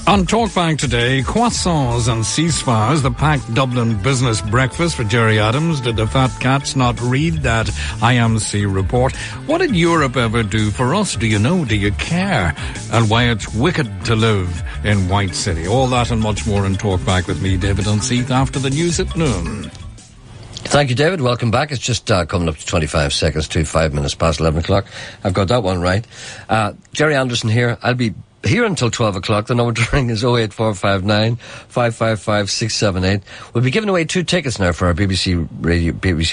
On Talkback today, croissants and ceasefires, the packed Dublin business breakfast for Gerry Adams. Did the fat cats not read that IMC report? What did Europe ever do for us? Do you know? Do you care? And why it's wicked to live in White City. All that and much more in Talkback with me, David Unseath, after the news at noon. Thank you, David. Welcome back. It's just coming up to 25 seconds to 5 minutes past 11 o'clock. I've got that one right. Gerry Anderson here. I'll be here until 12 o'clock. The number to ring is 08459 555 678. We'll be giving away 2 tickets now for our BBC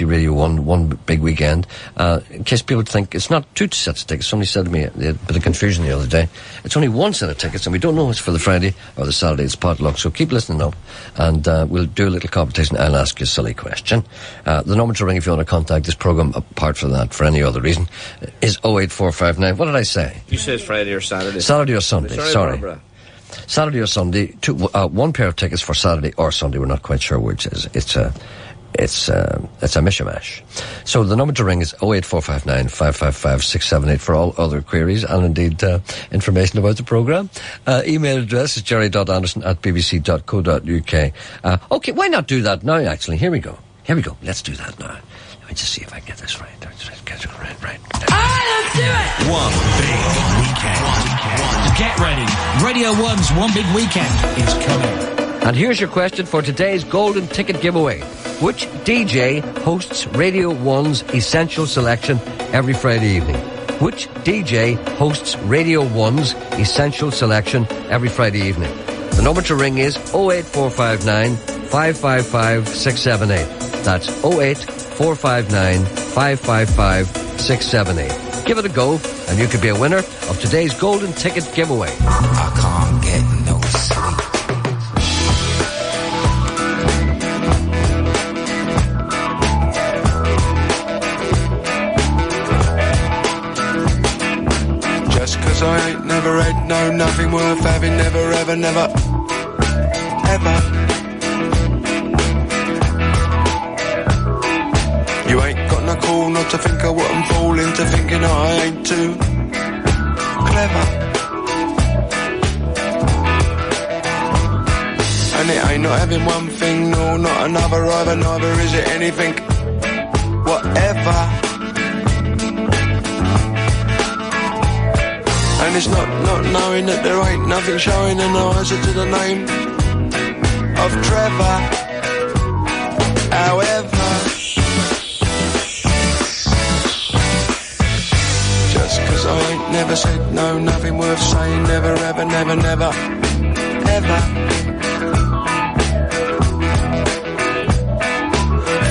Radio 1 one big weekend. In case people think it's not 2 sets of tickets. Somebody said to me a bit of confusion the other day. It's only 1 set of tickets, and we don't know if it's for the Friday or the Saturday. It's potluck, so keep listening up, and we'll do a little competition. I'll ask you a silly question. The number to ring if you want to contact this programme, apart from that, for any other reason, is 08459. What did I say? You said Friday or Saturday. Saturday or Sunday. Sorry. Barbara. Saturday or Sunday. 1 pair of tickets for Saturday or Sunday. We're not quite sure which is. It's a mishmash. So the number to ring is 08459 555 678 for all other queries and indeed information about the programme. Email address is jerry.anderson@bbc.co.uk. Okay, why not do that now, actually? Here we go. Let's do that now. Let me just see if I can get this right. Right. Let's do it! One big weekend. Get ready. Radio 1's One Big Weekend is coming. And here's your question for today's golden ticket giveaway. Which DJ hosts Radio 1's Essential Selection every Friday evening? Which DJ hosts Radio 1's Essential Selection every Friday evening? The number to ring is 08459 555 678. That's 08459 555 678. Give it a go, and you could be a winner of today's golden ticket giveaway. I can't get no sleep. Just 'cause I ain't never had no nothing worth having, never ever, never, ever. You ain't got no call not to think of what I'm falling to, thinking I ain't too clever. And it ain't not having one thing, no, not another either, neither is it anything, whatever. And it's not knowing that there ain't nothing showing an answer to the name of Trevor. However, just 'cause I ain't never said no, nothing worth saying, never ever, never, never, ever.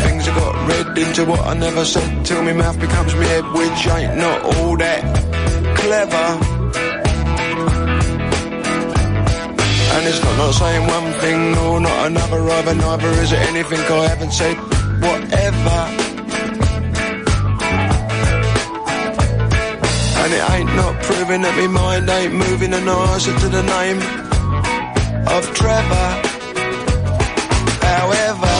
Things I got read into what I never said till my mouth becomes me head, which ain't not all that clever. And it's not saying one thing, no, not another either, neither is it anything I haven't said, whatever. it ain't not proving that me mind ain't moving an answer to the name of Trevor. However,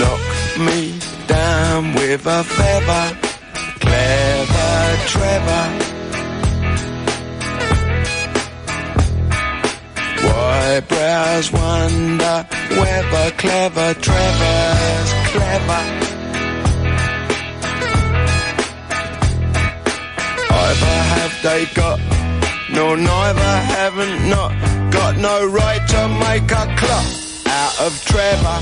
knock me down with a feather, clever Trevor. Eyebrows wonder whether clever Trevor's clever. Either have they got, no neither haven't not got no right to make a clock out of Trevor.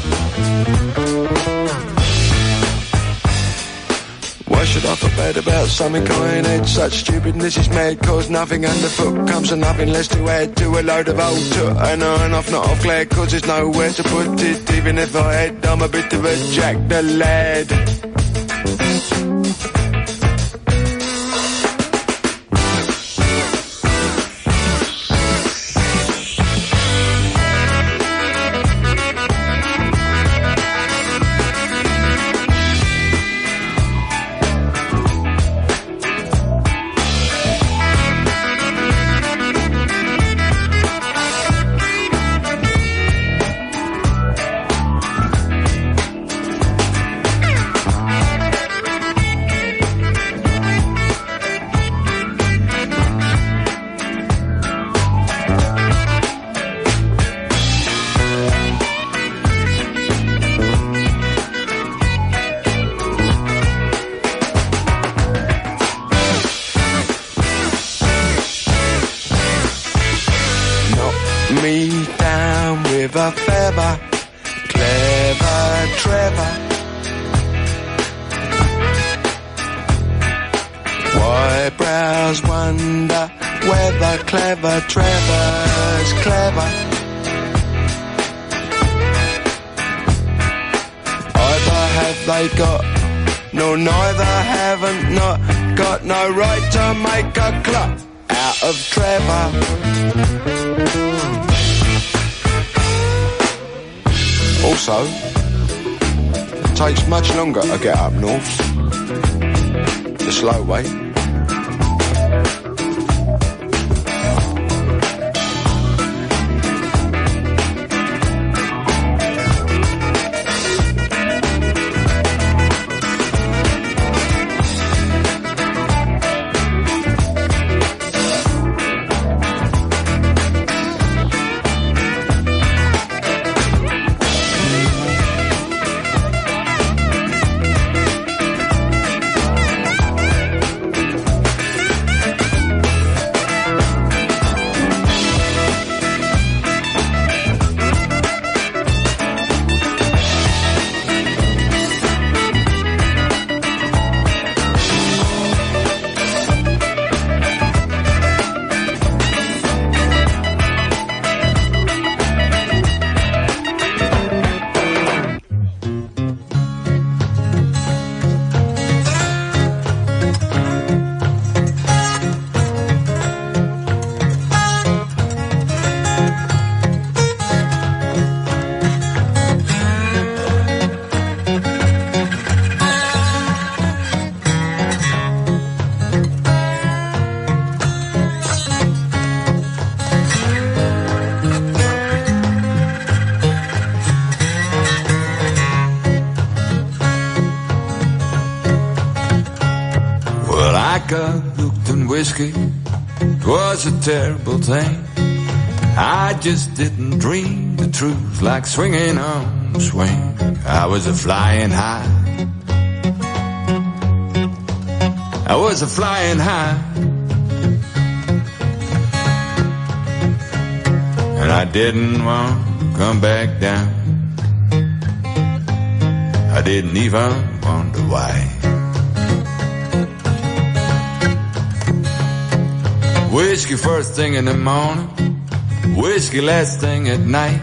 Why should I feel bad about something I ain't had? Such stupidness is mad, cause nothing underfoot comes to nothing less to add to a load of old toot. And on off, not off glad, cause there's nowhere to put it. Even if I had, I'm a bit of a Jack the Lad. Me down with a feather, clever Trevor. Eyebrows wonder whether clever Trevor's clever. Either have they got, no neither haven't not got no right to make a clock out of Trevor. Also, it takes much longer to get up north, the slow way. got hooked on whiskey. It was a terrible thing. I just didn't dream the truth like swinging on a swing. I was a flying high. I was a flying high. And I didn't want to come back down. I didn't even wonder why. Whiskey first thing in the morning, whiskey last thing at night.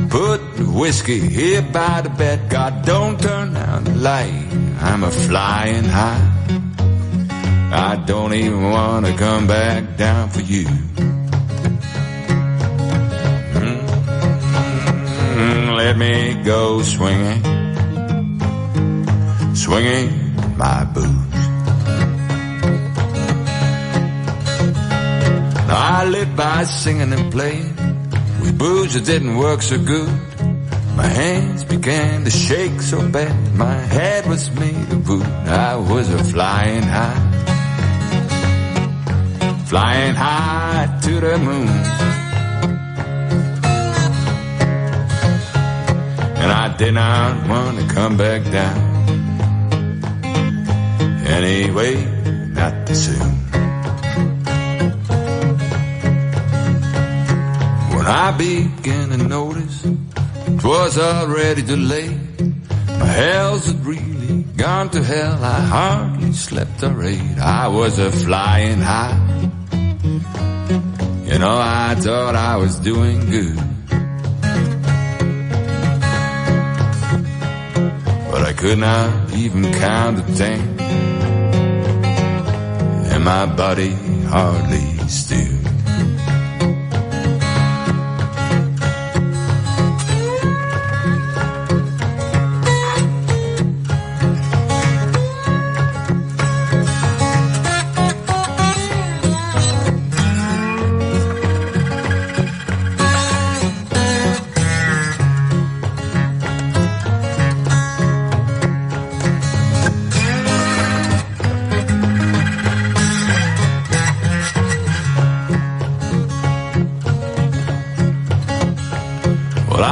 Put the whiskey here by the bed, God, don't turn down the light. I'm a flying high. I don't even want to come back down for you. Let me go swinging, swinging my boots. Now I lived by singing and playing with booze that didn't work so good. My hands began to shake so bad, my head was made of wood. I was a flying high to the moon. And I did not want to come back down. Anyway, not too soon. When I began to notice 'twas already too late, my health had really gone to hell. I hardly slept or ate. I was a flying high. You know, I thought I was doing good, but I could not even count to 10, and my body hardly stood.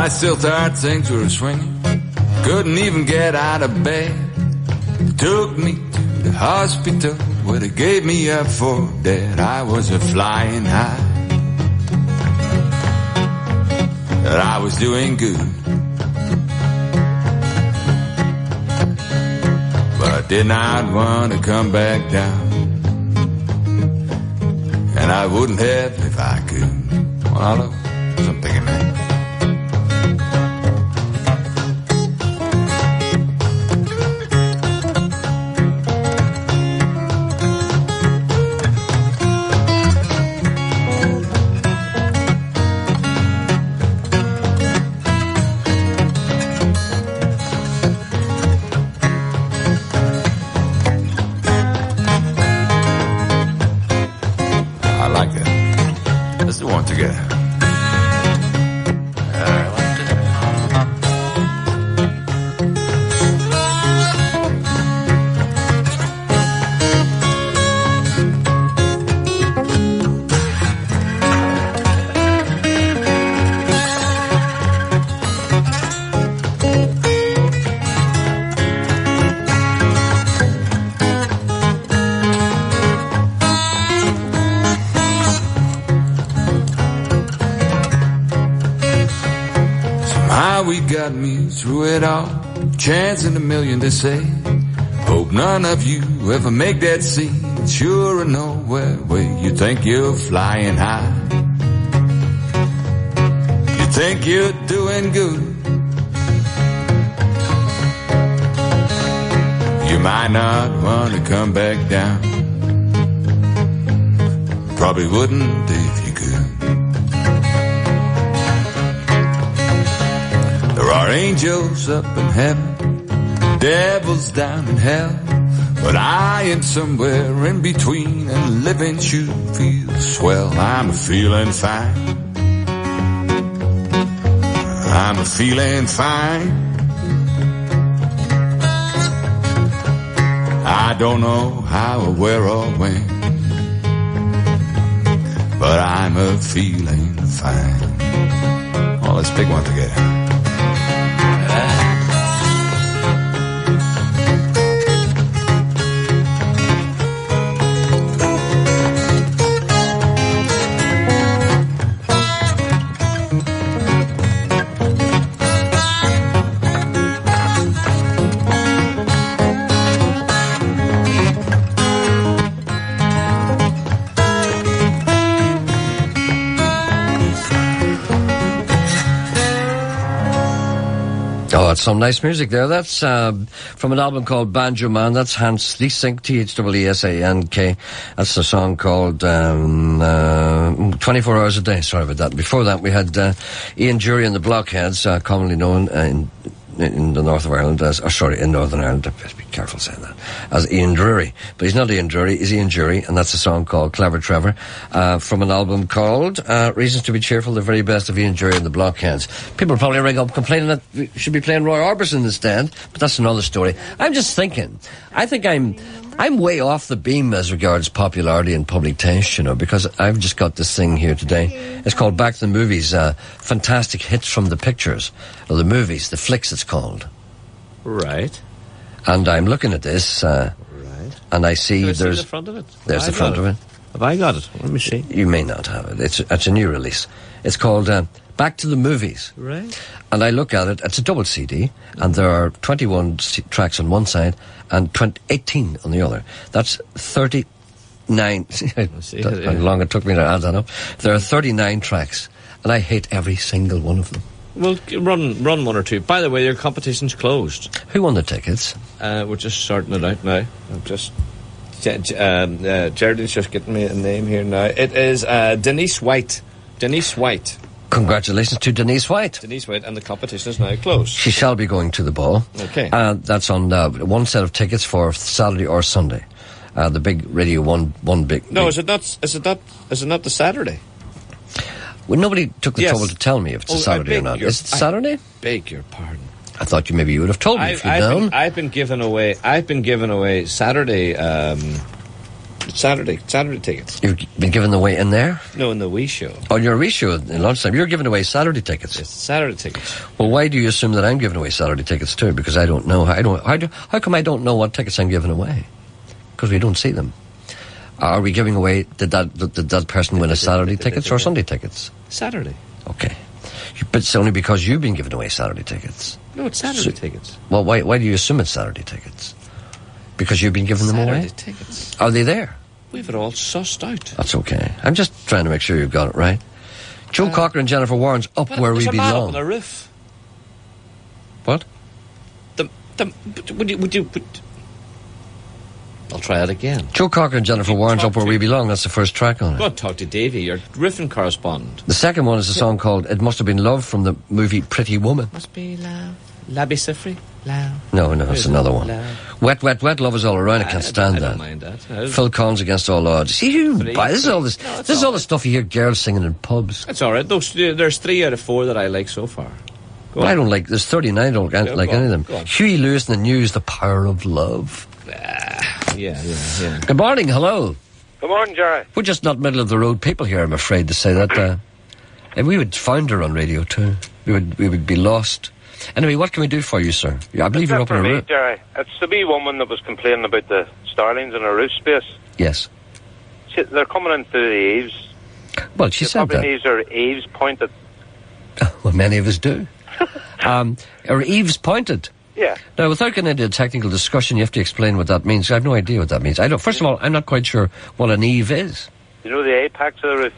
I still thought things were swinging, couldn't even get out of bed. They took me to the hospital where they gave me up for dead. I was a flying high, that I was doing good, but I did not want to come back down, and I wouldn't have if I could. Well, something in there. Got me through it all, chance in a million they say. Hope none of you ever make that scene. It's sure a nowhere way. You think you're flying high, you think you're doing good. You might not want to come back down, probably wouldn't if you could. There are angels up in heaven, devils down in hell, but I am somewhere in between, and living should feel swell. I'm feeling fine, I'm feeling fine. I don't know how or where or when, but I'm a feeling fine. Well, let's pick one together. Oh, it's some nice music there. That's from an album called Banjo Man. That's Hans Thiesank, Thwesank. That's a song called 24 Hours a Day. Sorry about that. Before that, we had Ian Gerry and the Blockheads, commonly known in the north of Ireland in Northern Ireland. Be careful saying that. As Ian Drury, but he's not Ian Drury. He's Ian Gerry, and that's a song called "Clever Trevor" from an album called "Reasons to Be Cheerful." The very best of Ian Gerry and the Blockheads. People probably ring up complaining that we should be playing Roy Orbison instead, but that's another story. I'm just thinking. I think I'm way off the beam as regards popularity and public taste, because I've just got this thing here today. It's called Back to the Movies, fantastic hits from the pictures, or the movies, the flicks it's called. Right. And I'm looking at this, right. And I see Can I there's... see the front of it? There's the front of it. Have I got it? Let me see. You may not have it. It's a new release. It's called Back to the Movies. Right. And I look at it, it's a double CD, and there are 21 tracks on one side and 18 on the other. That's 39. How long it took me to add that up. There are 39 tracks, and I hate every single one of them. Well, run one or two. By the way, your competition's closed. Who won the tickets? We're just sorting it out now. I'm just... Gerry's just getting me a name here now. It is Denise White. Denise White. Congratulations to Denise White. Denise White, and the competition is now closed. She shall be going to the ball. Okay. That's on one set of tickets for Saturday or Sunday. The big Radio 1 big... No, big, is it not the Saturday? Well, nobody took the trouble to tell me if it's a Saturday or not. Is it Saturday? I beg your pardon. I thought maybe you would have told me if you'd known. I've been giving away Saturday tickets. You've been giving away in there? No, in the wee show. On your wee show in lunchtime, you're giving away Saturday tickets. It's Saturday tickets. Well, why do you assume that I'm giving away Saturday tickets too? Because I don't know. How come I don't know what tickets I'm giving away? Because we don't see them. Are we giving away? Did that person win a Saturday tickets or Sunday tickets? Saturday. Okay, but it's only because you've been giving away Saturday tickets. No, it's Saturday tickets. Well, why do you assume it's Saturday tickets? Because you've been giving them away? Saturday tickets. Are they there? We've it all sussed out. That's okay. I'm just trying to make sure you've got it right. Joe Cocker and Jennifer Warren's Up Where We Belong. There's a man up on the roof. What? Would you... I'll try it again. Joe Cocker and Jennifer Warren's Up Where We Belong. That's the first track on it. Go and talk to Davey, your riffing correspondent. The second one is a song called It Must Have Been Love from the movie Pretty Woman. Must be love. Labby Sifri? Love. No, it's another one. Love. Wet, Wet, Wet, Love Is All Around. I can't stand that. I don't mind that. Phil Collins Against All Odds. See who buys all this? This is all the stuff you hear girls singing in pubs. It's all right. There's 3 out of 4 that I like so far. Well, I don't like... There's 39 I don't like any of them. Huey Lewis and the News, The Power of Love. Yeah. Good morning, hello. Good morning, Gerry. We're just not middle of the road people here, I'm afraid to say that. And we would find her on radio too. We would be lost. Anyway, what can we do for you, sir? I believe you're up in a room. Gerry. It's the wee woman that was complaining about the starlings in her roof space. Yes. They're coming in through the eaves. Well, she said that. Probably needs her eaves pointed. Well, many of us do. Her eaves pointed. Yeah. Now, without getting into a technical discussion, you have to explain what that means. I have no idea what that means. First of all, I'm not quite sure what an eave is. You know the apex of the roof?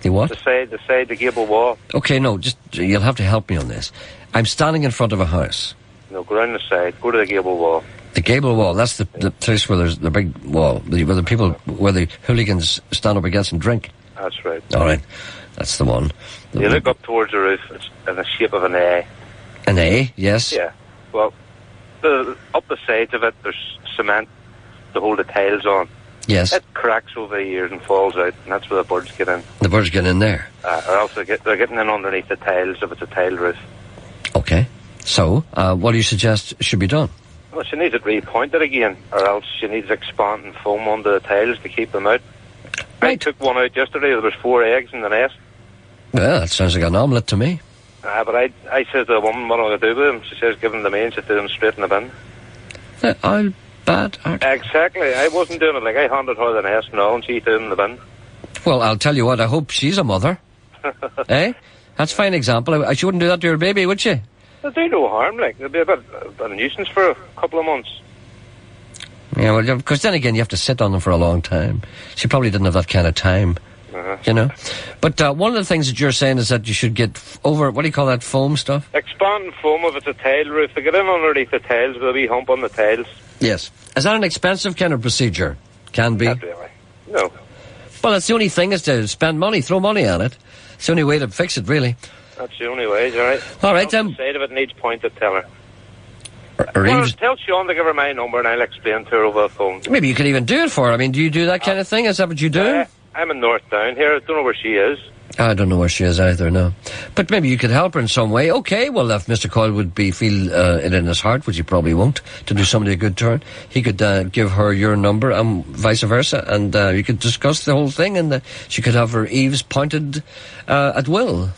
The what? The side, the gable wall. Okay, no, you'll have to help me on this. I'm standing in front of a house. No, go around the side. Go to the gable wall. The gable wall, that's the place where there's the big wall, where the hooligans stand up against and drink. That's right. All right. That's the one. You look up towards the roof, it's in the shape of an A. An A, yes. Yeah. Well, up the sides of it, there's cement to hold the tiles on. Yes. It cracks over the years and falls out, and that's where the birds get in. The birds get in there? Or else they're getting in underneath the tiles if it's a tile roof. Okay. So, what do you suggest should be done? Well, she needs it repointed again, or else she needs expanding foam under the tiles to keep them out. Right. I took one out yesterday. There was 4 eggs in the nest. Well, that sounds like an omelette to me. But I said to the woman, what am I going to do with them? She says, give them to me, and she threw them straight in the bin. I'll bad art. Exactly. I wasn't doing it like I handed her the nest now, and she threw them in the bin. Well, I'll tell you what, I hope she's a mother. Eh? That's a fine example. She wouldn't do that to her baby, would she? They do no harm, like. It'll be a bit of a nuisance for a couple of months. Yeah, well, because then again, you have to sit on them for a long time. She probably didn't have that kind of time. You know? But one of the things that you're saying is that you should get over, what do you call that, foam stuff? Expanding foam if it's a tile roof. They get in underneath the tiles with a wee hump on the tiles. Yes. Is that an expensive kind of procedure? Can be? Not really. No. Well, that's the only thing, is to spend money, throw money at it. It's the only way to fix it, really. That's the only way, Gerry. All right, The side of it needs pointed, tell her. Tell Sean to give her my number and I'll explain to her over the phone. Maybe you could even do it for her. I mean, do you do that kind of thing? Is that what you do? I'm in North Down here. I don't know where she is. I don't know where she is either, no. But maybe you could help her in some way. Okay, well, if Mr. Coyle would feel it in his heart, which he probably won't, to do somebody a good turn, he could give her your number and vice versa, and you could discuss the whole thing, and she could have her eaves pointed at will.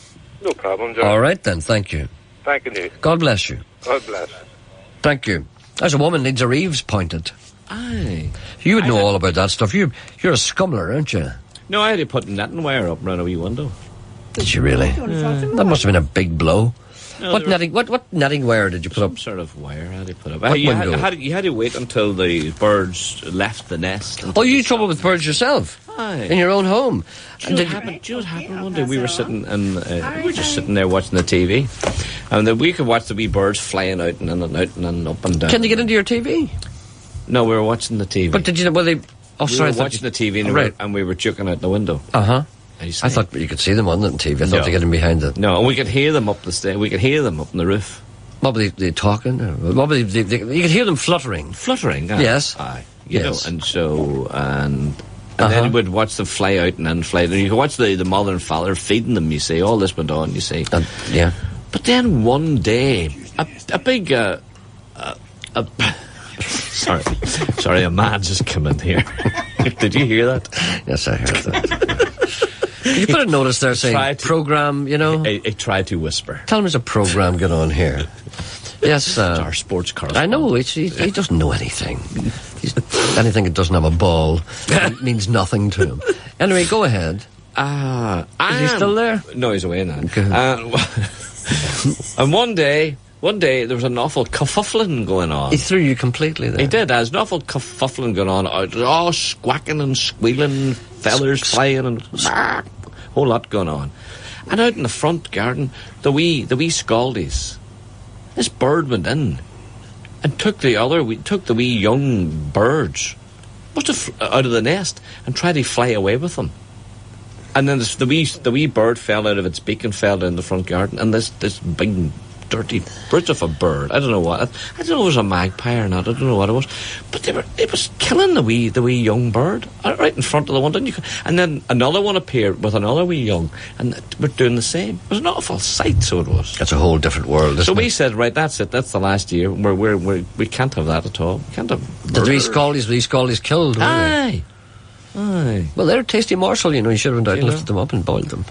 No problem, John. All right, then. Thank you. Thank you. God bless you. God bless. Thank you. As a woman needs her eaves pointed. Aye. You would know all about that stuff. You're a scummler, aren't you? No, I had to put netting wire up around a wee window. Did you really? That must have been a big blow. No, what netting wire did you put up? Some sort of wire I had to put up. What you window? had to wait until the birds left the nest. Oh, you had trouble with birds yourself? Aye. In your own home? Do you know what happened one day? We were sitting and we were just sitting there watching the TV, and then we could watch the wee birds flying out and in and out and up and down. Can you get into your TV? No, we were watching the TV. But did you know? Well, they. Oh, we sorry. were watching the TV and we were joking out the window. I thought you could see them on the TV. I thought they get in behind it. No, and we could hear them up the stairs. We could hear them up on the roof. What were they talking? What were they, you could hear them fluttering. Fluttering? Yes. Aye. You know, and so, and then we'd watch them fly out and then fly. And you could watch the mother and father feeding them, you see. All this went on, you see. Yeah. But then one day, a big, sorry, a man just came in here. Did you hear that? Yes, I heard that. You put a notice there saying program, you know? I tried to whisper. Tell him there's a program going on here. Yes. It's our sports correspondent. I know, he doesn't know anything. Anything that doesn't have a ball means nothing to him. Anyway, go ahead. Is he still there? No, he's away now. And one day there was an awful kerfuffling going on. He threw you completely there. He did. There was an awful kerfuffling going on. Oh, squawking and squealing, feathers flying and whole lot going on. And out in the front garden, the wee scaldies. This bird went in and took the wee young birds out of the nest and tried to fly away with them. And then the wee bird fell out of its beak and fell down the front garden. And this big dirty brute of a bird, I don't know what. I don't know if it was a magpie or not. I don't know what it was, but it was killing the wee young bird right in front of the window. And then another one appeared with another wee young, and we're doing the same. It was an awful sight, so it was. That's a whole different world. So we said, right, that's it. That's the last year. We can't have that at all. We can't have. The wee scaldies killed. Aye. Well, they're a tasty morsel, you know. You should have lifted them up and boiled them.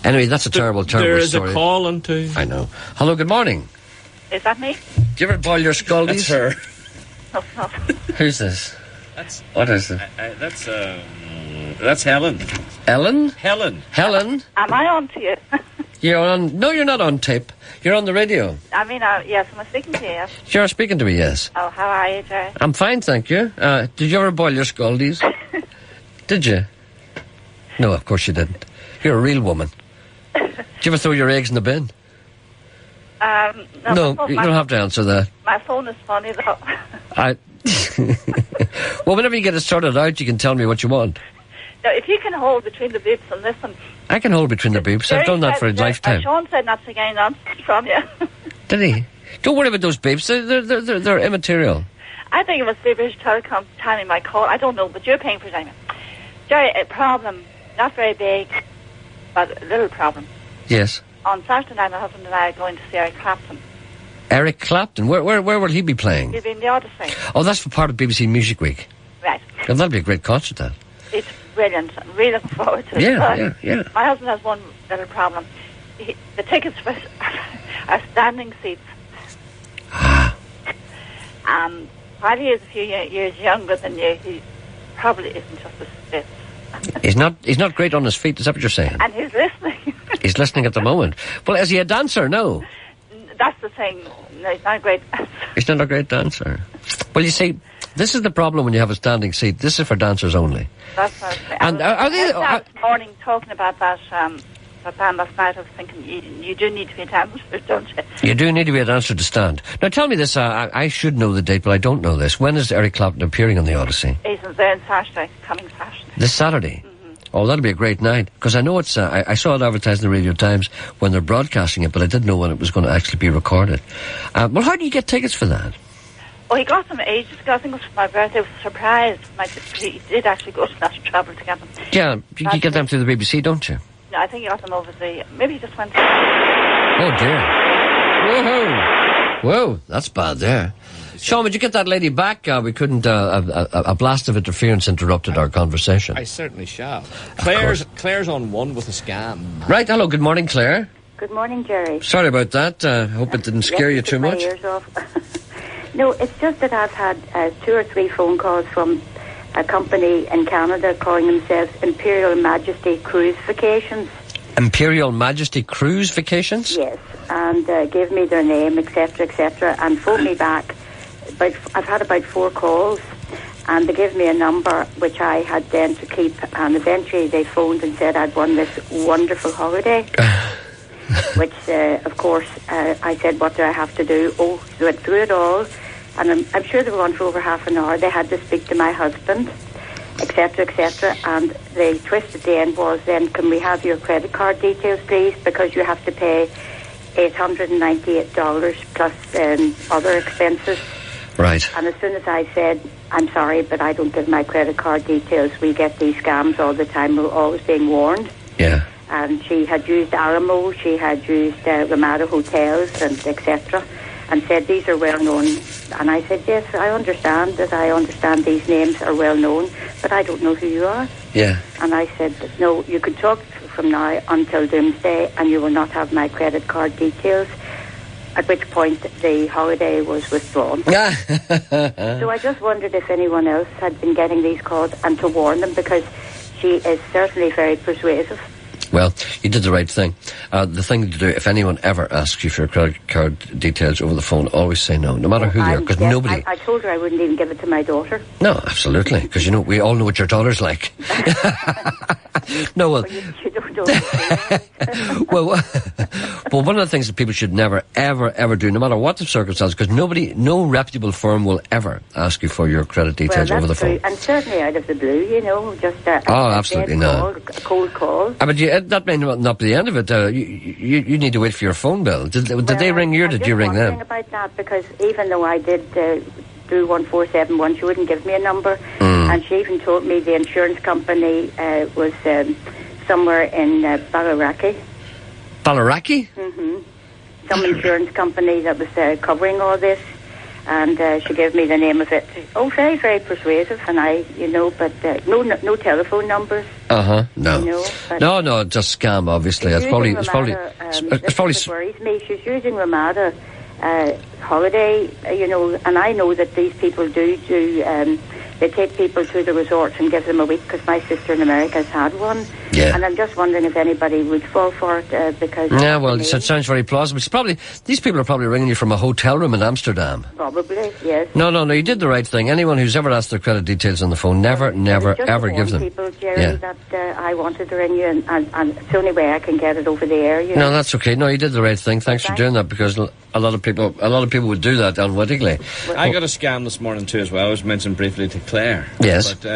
Anyway, that's a terrible story. There is a call on too. I know. Hello, good morning. Is that me? Do you ever boil your scaldies? That's her. No. Who's this? What is it? That's Helen. Ellen? Helen. Am I on to you? You're on. No, you're not on tape. You're on the radio. I mean, yes, am I speaking to you? Yes. You're speaking to me, yes. Oh, how are you, Gerry? I'm fine, thank you. Did you ever boil your scaldies? Did you? No, of course you didn't. You're a real woman. Did you ever throw your eggs in the bin? No, you don't have to answer that. My phone is funny, though. Well, whenever you get it sorted out, you can tell me what you want. Now, if you can hold between the boobs and listen. I can hold between the boobs. I've done that for a lifetime. Sean said not to get nonsense from you. Did he? Don't worry about those boobs. They're immaterial. I think it was British Telecom timing my call. I don't know, but you're paying for timing. Gerry, a problem, not very big, but a little problem. Yes. On Saturday night, my husband and I are going to see Eric Clapton. Eric Clapton? Where will he be playing? He'll be in the Odyssey. Oh, that's for part of BBC Music Week. Right. Well, that'll be a great concert, that. It's brilliant. I'm really looking forward to it. Yeah. My husband has one little problem. The tickets are standing seats. And while he is a few years younger than you, he probably isn't just a spit. He's not great on his feet, is that what you're saying? And he's listening. He's listening at the moment. Well, is he a dancer? No. That's the thing. No, he's not a great dancer. He's not a great dancer. Well, you see, this is the problem when you have a standing seat. This is for dancers only. That's what I was saying. And are they... This morning talking about that band last night, I was thinking, you do need to be a dancer, don't you? You do need to be a dancer to stand. Now, tell me this. I should know the date, but I don't know this. When is Eric Clapton appearing on the Odyssey? He's there on Saturday, coming Saturday. This Saturday? Oh, that'll be a great night. Because I know it's... I saw it advertised in the Radio Times when they're broadcasting it, but I didn't know when it was going to actually be recorded. Well, how do you get tickets for that? Oh, he got them ages ago. I think it was for my birthday. I was surprised. He did actually go to National Travel to get them. Yeah, you get them through the BBC, don't you? No, I think he got them over the... Maybe he just went... Oh, dear. Whoa, that's bad there. Sean, would you get that lady back? We couldn't... a blast of interference interrupted our conversation. I certainly shall. Claire's on one with a scam. Right, hello, good morning, Claire. Good morning, Gerry. Sorry about that. Hope it didn't scare you too much. My ears off. No, it's just that I've had 2 or 3 phone calls from a company in Canada calling themselves Imperial Majesty Cruise Vacations. Imperial Majesty Cruise Vacations? Yes, and gave me their name, etc., and phoned me back. I've had about 4 calls, and they gave me a number which I had then to keep, and eventually they phoned and said I'd won this wonderful holiday. Which, of course, I said, what do I have to do? Oh, they went through it all, and I'm sure they were on for over half an hour. They had to speak to my husband, etc., and the twist at the end was then, can we have your credit card details, please, because you have to pay $898 plus other expenses. Right. And as soon as I said, I'm sorry, but I don't give my credit card details, we get these scams all the time, we're always being warned. Yeah. And she had used Alamo, she had used Ramada Hotels, and etc., and said these are well known. And I said, yes, I understand these names are well known, but I don't know who you are. Yeah. And I said, no, you can talk from now until doomsday, and you will not have my credit card details. At which point the holiday was withdrawn. So I just wondered if anyone else had been getting these calls, and to warn them, because she is certainly very persuasive. Well, you did the right thing. The thing to do, if anyone ever asks you for your credit card details over the phone, always say no, no matter who they are, because nobody... I told her I wouldn't even give it to my daughter. No, absolutely, because, we all know what your daughter's like. No, well... You don't know. Well, one of the things that people should never, ever do, no matter what the circumstance, because no reputable firm will ever ask you for your credit details over the phone. And certainly out of the blue, just a absolutely not. A cold call. But that may not be the end of it. You need to wait for your phone bill. Did they ring you, or did you ring them? I'm wondering about that, because even though I did do 1471, she wouldn't give me a number, and she even told me the insurance company was somewhere in Ballaraki. Ballaraki? Mm-hmm. Some insurance company that was covering all this, and she gave me the name of it. Oh, very, very persuasive, and but no telephone numbers. No. No, just scam. Obviously, it's probably. It worries me. She's using Ramada holiday, and I know that these people do. They take people to the resorts and give them a week, because my sister in America has had one. Yeah. And I'm just wondering if anybody would fall for it, because... Yeah, well, it sounds very plausible. These people are probably ringing you from a hotel room in Amsterdam. Probably, yes. No, you did the right thing. Anyone who's ever asked their credit details on the phone, never, ever give them. People, Gerry, that I wanted to ring you, and it's the only way I can get it over the air. No, that's okay. No, you did the right thing. Thanks for doing that, because a lot of people would do that unwittingly. I got a scam this morning too, as well. I was mentioned briefly to Claire. Yes. But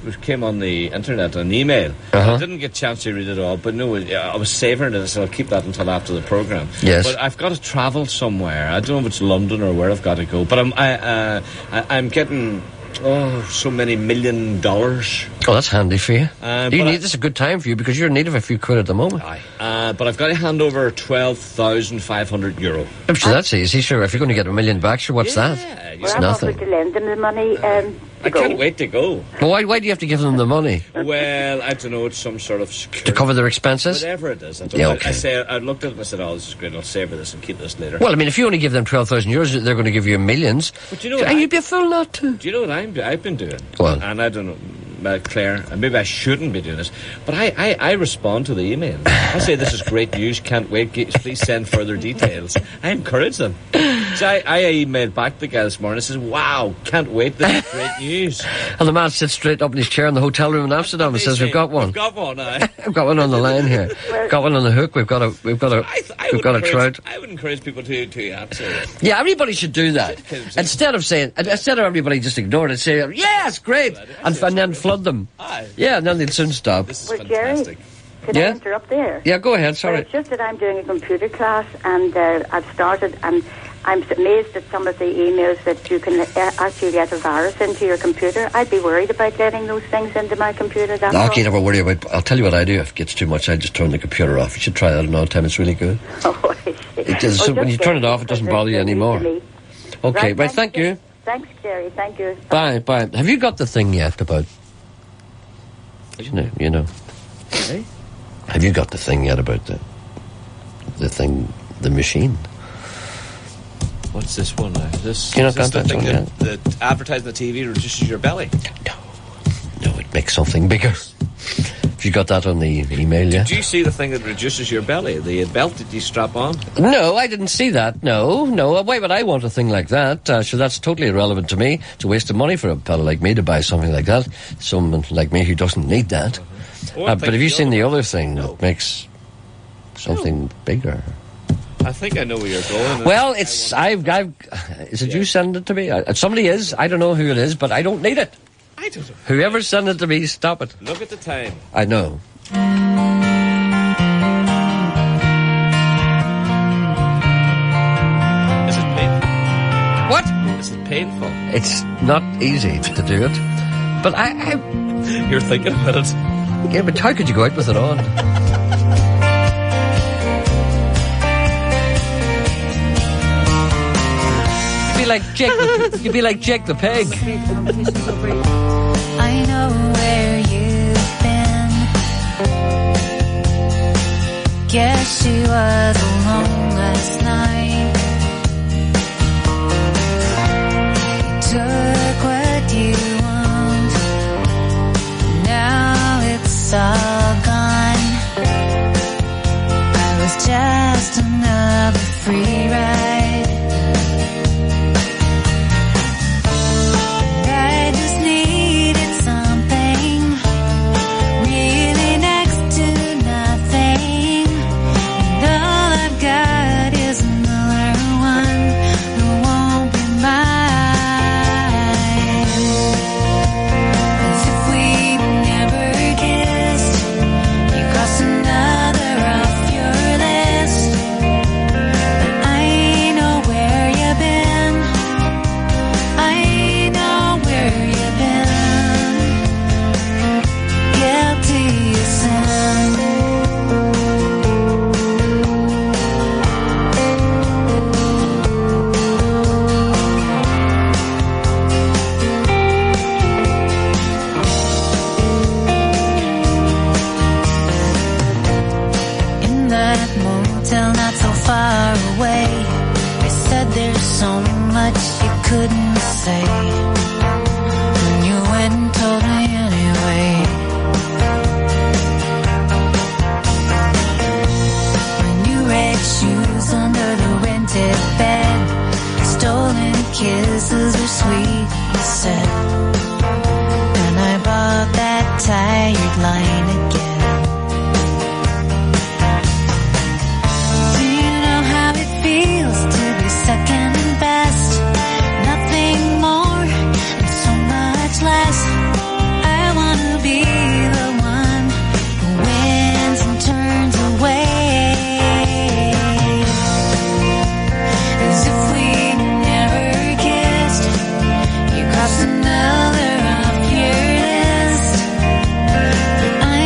it came on the internet, an email. I didn't get a chance to read it all, but no, I was savouring it, so I'll keep that until after the programme. Yes. But I've got to travel somewhere. I don't know if it's London or where I've got to go, but I'm getting... so many $1 million. Oh, that's handy for you. This is a good time for you, because you're in need of a few quid at the moment. But I've got to hand over €12,500. I'm sure that's easy. Sure, if you're going to get $1 million back, sure, what's that? It's nothing. I'm offered to lend them the money. I can't wait to go. Well, why do you have to give them the money? Well, I don't know. It's some sort of security. To cover their expenses? Whatever it is. I looked at it and I said, this is great. I'll save this and keep this later. Well, I mean, if you only give them €12,000, they're going to give you millions. But you know what? You'd be a fool not to. Do you know what I've been doing? Well. And I don't know, Claire, and maybe I shouldn't be doing this, but I respond to the email. I say, this is great news, can't wait, please send further details. I encourage them. So I emailed back the guy this morning and says, wow, can't wait, this is great news. And the man sits straight up in his chair in the hotel room in Amsterdam and says, we've got one. We've got one, We've got one on the line here. Got one on the hook. We've got a. I We've got to try it. I would encourage people to answer it. Yeah, everybody should do that. Instead of everybody just ignore it, say, yeah, it's great, and then flood them. Aye. Yeah, and then they'd soon stop. This is Well, fantastic. Jerry, could I interrupt there? Yeah, go ahead, sorry. Well, it's just that I'm doing a computer class, and I've started, and I'm amazed at some of the emails that you can actually get a virus into your computer. I'd be worried about getting those things into my computer. That's all. Okay, never worry about it. I'll tell you what I do. If it gets too much, I just turn the computer off. You should try that another time. It's really good. Oh, I see. It does, when you turn it off, it doesn't bother you anymore. Okay, right, thank you. Thanks, Jerry. Thank you. Bye, bye. Have you got the thing yet about... You know. Hey? Have you got the thing yet about the machine? What's this one now? Is You know, this the thing one, that advertising on the TV reduces your belly? No, it makes something bigger. Have you got that on the email yet? Did you see the thing that reduces your belly? The belt that you strap on? No, I didn't see that. No. Why would I want a thing like that? So that's totally irrelevant to me. It's a waste of money for a fellow like me to buy something like that. Someone like me who doesn't need that. But have you seen the other thing that makes something bigger? I think I know where you're going. Well, is it you send it to me? Somebody is. I don't know who it is, but I don't need it. I don't know. Whoever sent it to me, stop it. Look at the time. I know. Is it painful? What? Is it painful? It's not easy to do it. But You're thinking about it. Yeah, but how could you go out with it on? You'd be like Jake the Pig. I know where you've been. Guess she was alone last night. You took what you want. Now it's all gone. I was just another free ride. Couldn't say, and you went and told me anyway. My new red shoes under the rented bed, stolen kisses are sweet, you said, and I bought that tired line again. Do you know how it feels to be second best? Less. I wanna be the one who wins and turns away, as if we never kissed. You crossed another off your list, but I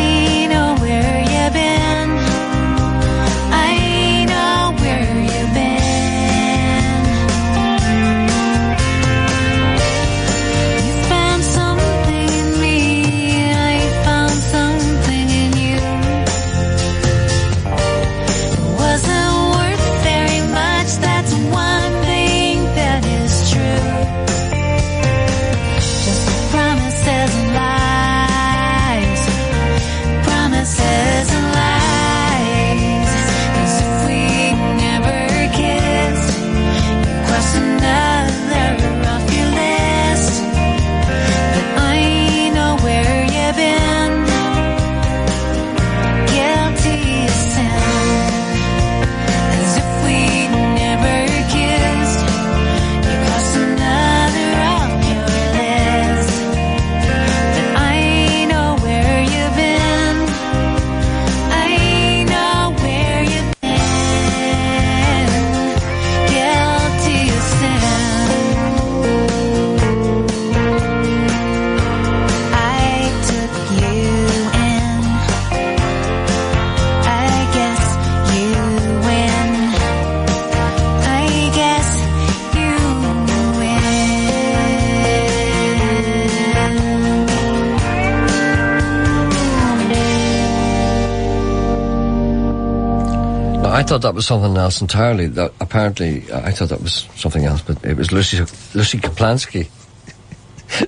I thought that was something else entirely. That apparently, I thought that was something else, but it was Lucy Kaplansky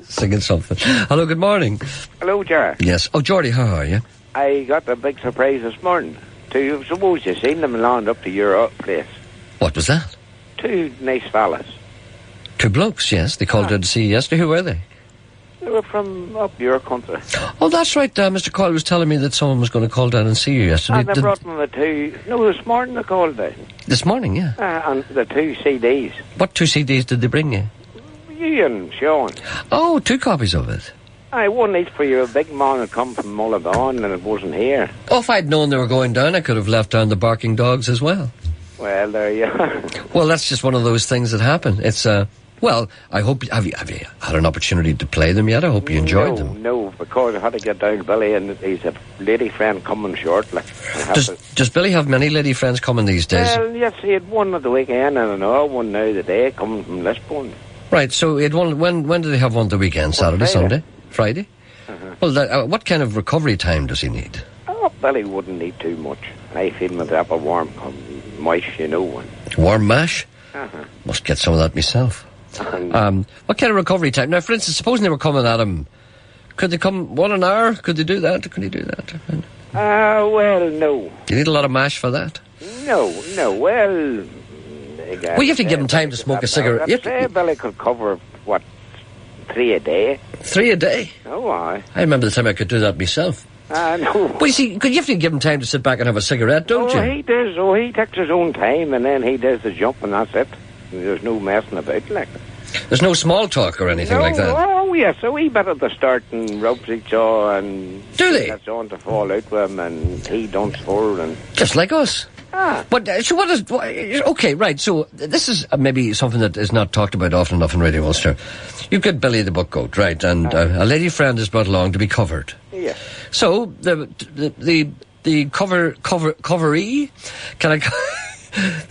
singing something. Hello, good morning. Hello, Gerry. Yes. Oh, Geordie, how are you? I got a big surprise this morning. Suppose you seen them land up to your place. What was that? 2 nice fellas. 2 blokes, yes. They called out to see you yesterday. Who were they? They were from up your country. Oh, that's right. Mr. Coyle was telling me that someone was going to call down and see you yesterday. And they brought them the 2... No, this morning they called down. This morning, yeah. And the 2 CDs. What 2 CDs did they bring you? You and Sean. Oh, 2 copies of it. One each for your big man had come from Mulligan and it wasn't here. Oh, if I'd known they were going down, I could have left down the barking dogs as well. Well, there you are. Well, that's just one of those things that happen. It's, well, I hope... Have you had an opportunity to play them yet? I hope you enjoyed them. No, because I had to get down to Billy and he's a lady friend coming shortly. Does Billy have many lady friends coming these days? Well, yes, he had one at the weekend and another one now the day coming from Lisbon. Right, so he had one... When did they have one the weekend? Saturday, Sunday? Friday? Well, what kind of recovery time does he need? Oh, Billy wouldn't need too much. I feed him with a warm mash, you know. Warm mash? Must get some of that myself. What kind of recovery time? Now, for instance, supposing they were coming at him, could they come 1 an hour? Could they do that? Could he do that? Well, no. You need a lot of mash for that? No, well... Well, you have to give him time to smoke a cigarette. Billy could cover, 3 a day. 3 a day? Oh, aye. I remember the time I could do that myself. No. Well, you see, you have to give him time to sit back and have a cigarette, don't you? He does. He takes his own time, and then he does the jump, and that's it. There's no messing about, like. There's no small talk or anything like that? Oh, yes, a wee bit at the start, and rubs each other, and... Do they? Gets on to fall out with him, and he dumps for and... Just like us. But, so what is... Okay, right, so this is maybe something that is not talked about often enough in Radio Ulster. You've got Billy the Buck Goat, right, and a lady friend is brought along to be covered. Yes. So, the coveree? Can I...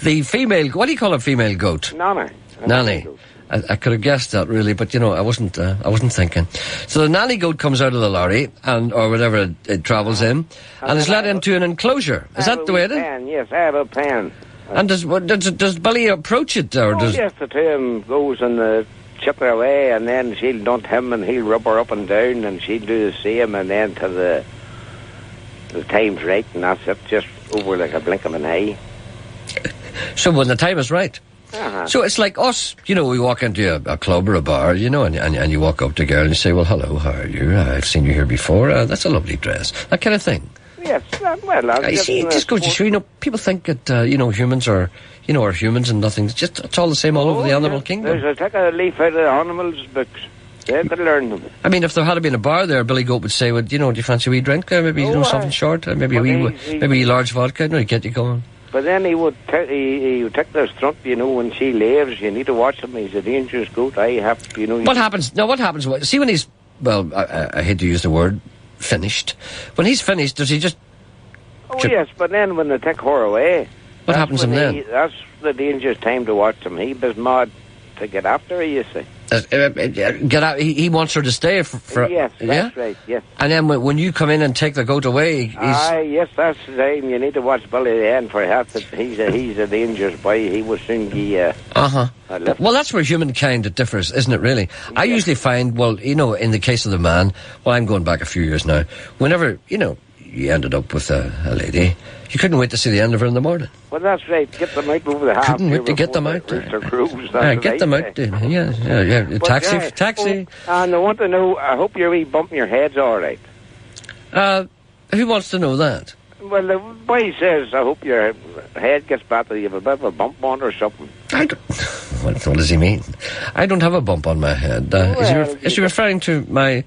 the female... What do you call a female goat? Nanny. I could have guessed that, really, but, I wasn't thinking. So the nanny goat comes out of the lorry, or whatever it travels in, and is let into an enclosure. Is that the way it is? Yes, I have a pen. And does Billy approach it, or does... Yes, the 2 of them goes and chip her away, and then she'll dunt him, and he'll rub her up and down, and she'll do the same, and then till the time's right, and that's it, just over like a blink of an eye. So when the time is right. So it's like us, we walk into a club or a bar, and you walk up to a girl and you say, well, hello, how are you? I've seen you here before. That's a lovely dress. That kind of thing. Yes, well, you see, it just goes to show, people think that, humans are humans and nothing. It's all the same all over the animal kingdom. Take a leaf out of the animals' books. They could learn them. I mean, if there had been a bar there, Billy Goat would say, well, do you fancy a wee drink? Maybe, something short? Maybe a wee large vodka? No, you get you going. But then he would take the strunt, when she leaves. You need to watch him. He's a dangerous goat. What happens? Now, what happens? See, when he's, well, I hate to use the word, finished. When he's finished, does he just... Oh, yes, but then when they take her away... What happens to him then? That's the dangerous time to watch him. He was mad to get after her, you see. Get out. He wants her to stay for yes, that's right, yes. And then when you come in and take the goat away, yes, that's the time. You need to watch Billy then for that. He's a dangerous boy. He will soon be well, that's where humankind differs, isn't it, really? Yes. I usually find, well, in the case of the man, well, I'm going back a few years now, whenever, you ended up with a lady, you couldn't wait to see the end of her in the morning. Well, that's right. Get them out over the half. Couldn't wait to get them out. Get them out. Yeah. Taxi. And I want to know, I hope you're bumping your heads all right. Who wants to know that? Well, the boy says, I hope your head gets better. You have a bit of a bump on or something. What does he mean? I don't have a bump on my head. Is he referring to my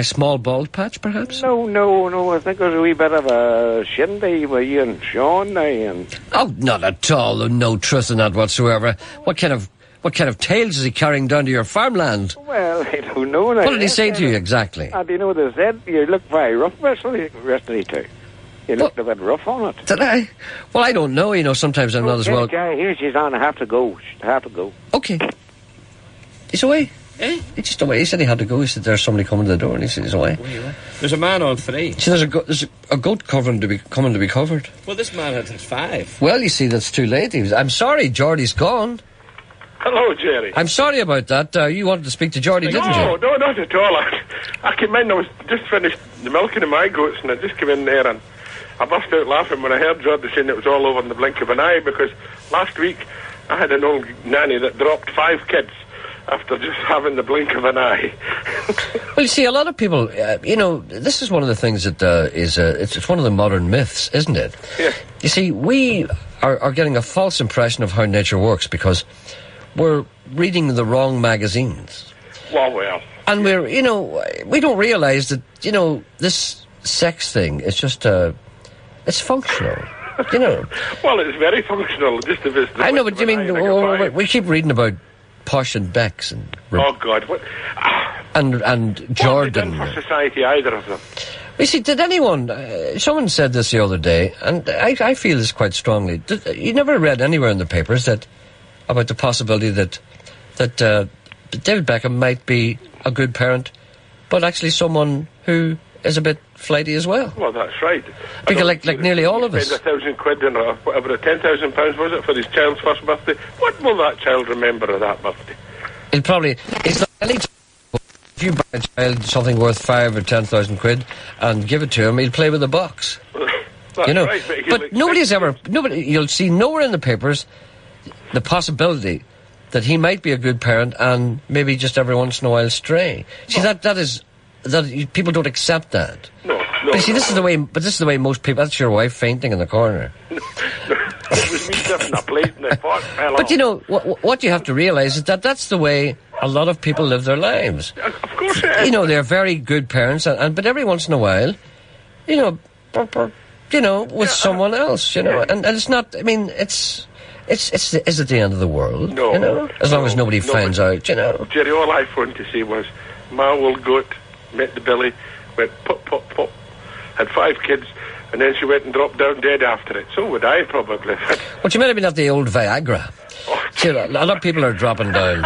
small bald patch, perhaps? No. I think there's a wee bit of a shindy with you and Sean now. Oh, not at all. No truth in that whatsoever. What kind of tales is he carrying down to your farmland? Well, I don't know. What did he say to you exactly? Do you know what they said? You look very rough yesterday too. You looked a bit rough on it. Did I? Well, I don't know. Sometimes I'm not as well... Here she's on. I have to go. Okay. He's away. He's just away. He said he had to go. He said there's somebody coming to the door, and he said he's away. There's a man on 3. See, there's a goat coming to be covered. Well, this man had 5. Well, you see, that's too late. I'm sorry, Geordie's gone. Hello, Gerry. I'm sorry about that. You wanted to speak to Geordie, didn't you? No, not at all. I came in, I was just finished the milking of my goats, and I just came in there, and I burst out laughing when I heard Geordie saying it was all over in the blink of an eye, because last week I had an old nanny that dropped 5 kids after just having the blink of an eye. Well, you see, a lot of people, this is one of the things that it's one of the modern myths, isn't it? Yeah. You see, we are getting a false impression of how nature works because we're reading the wrong magazines. Well. And we don't realise that, this sex thing is just, it's functional. Well, it's very functional, just if it's... I know, but you mean, we keep reading about Posh and Becks and... Oh, God, what... And Jordan. What have they done for society, either of them? You see, did anyone... someone said this the other day, and I feel this quite strongly. You never read anywhere in the papers about the possibility that David Beckham might be a good parent, but actually someone who is a bit flighty as well. Well, that's right. Because like nearly all of us. Spend £1,000 and whatever, £10,000 was it for his child's first birthday? What will that child remember of that birthday? It's like any time. If you buy a child something worth 5 or 10,000 quid and give it to him, he'll play with the box. That's right, but you'll see nowhere in the papers the possibility that he might be a good parent and maybe just every once in a while stray. See, people don't accept that. No. But see, this is the way most people. That's your wife fainting in the corner. It was me tipping a plate and the pot fell But off. what you have to realise is that that's the way a lot of people live their lives. Of course it is. They're very good parents, but every once in a while, with someone else, and it's not. I mean, is it the end of the world? No. As long as nobody finds out, Gerry, all I wanted to say was, my old goat met the billy, went pop, pop, pop, had 5 kids, and then she went and dropped down dead after it. So would I probably. Well, she might have been at the old Viagra. See, a lot of people are dropping down.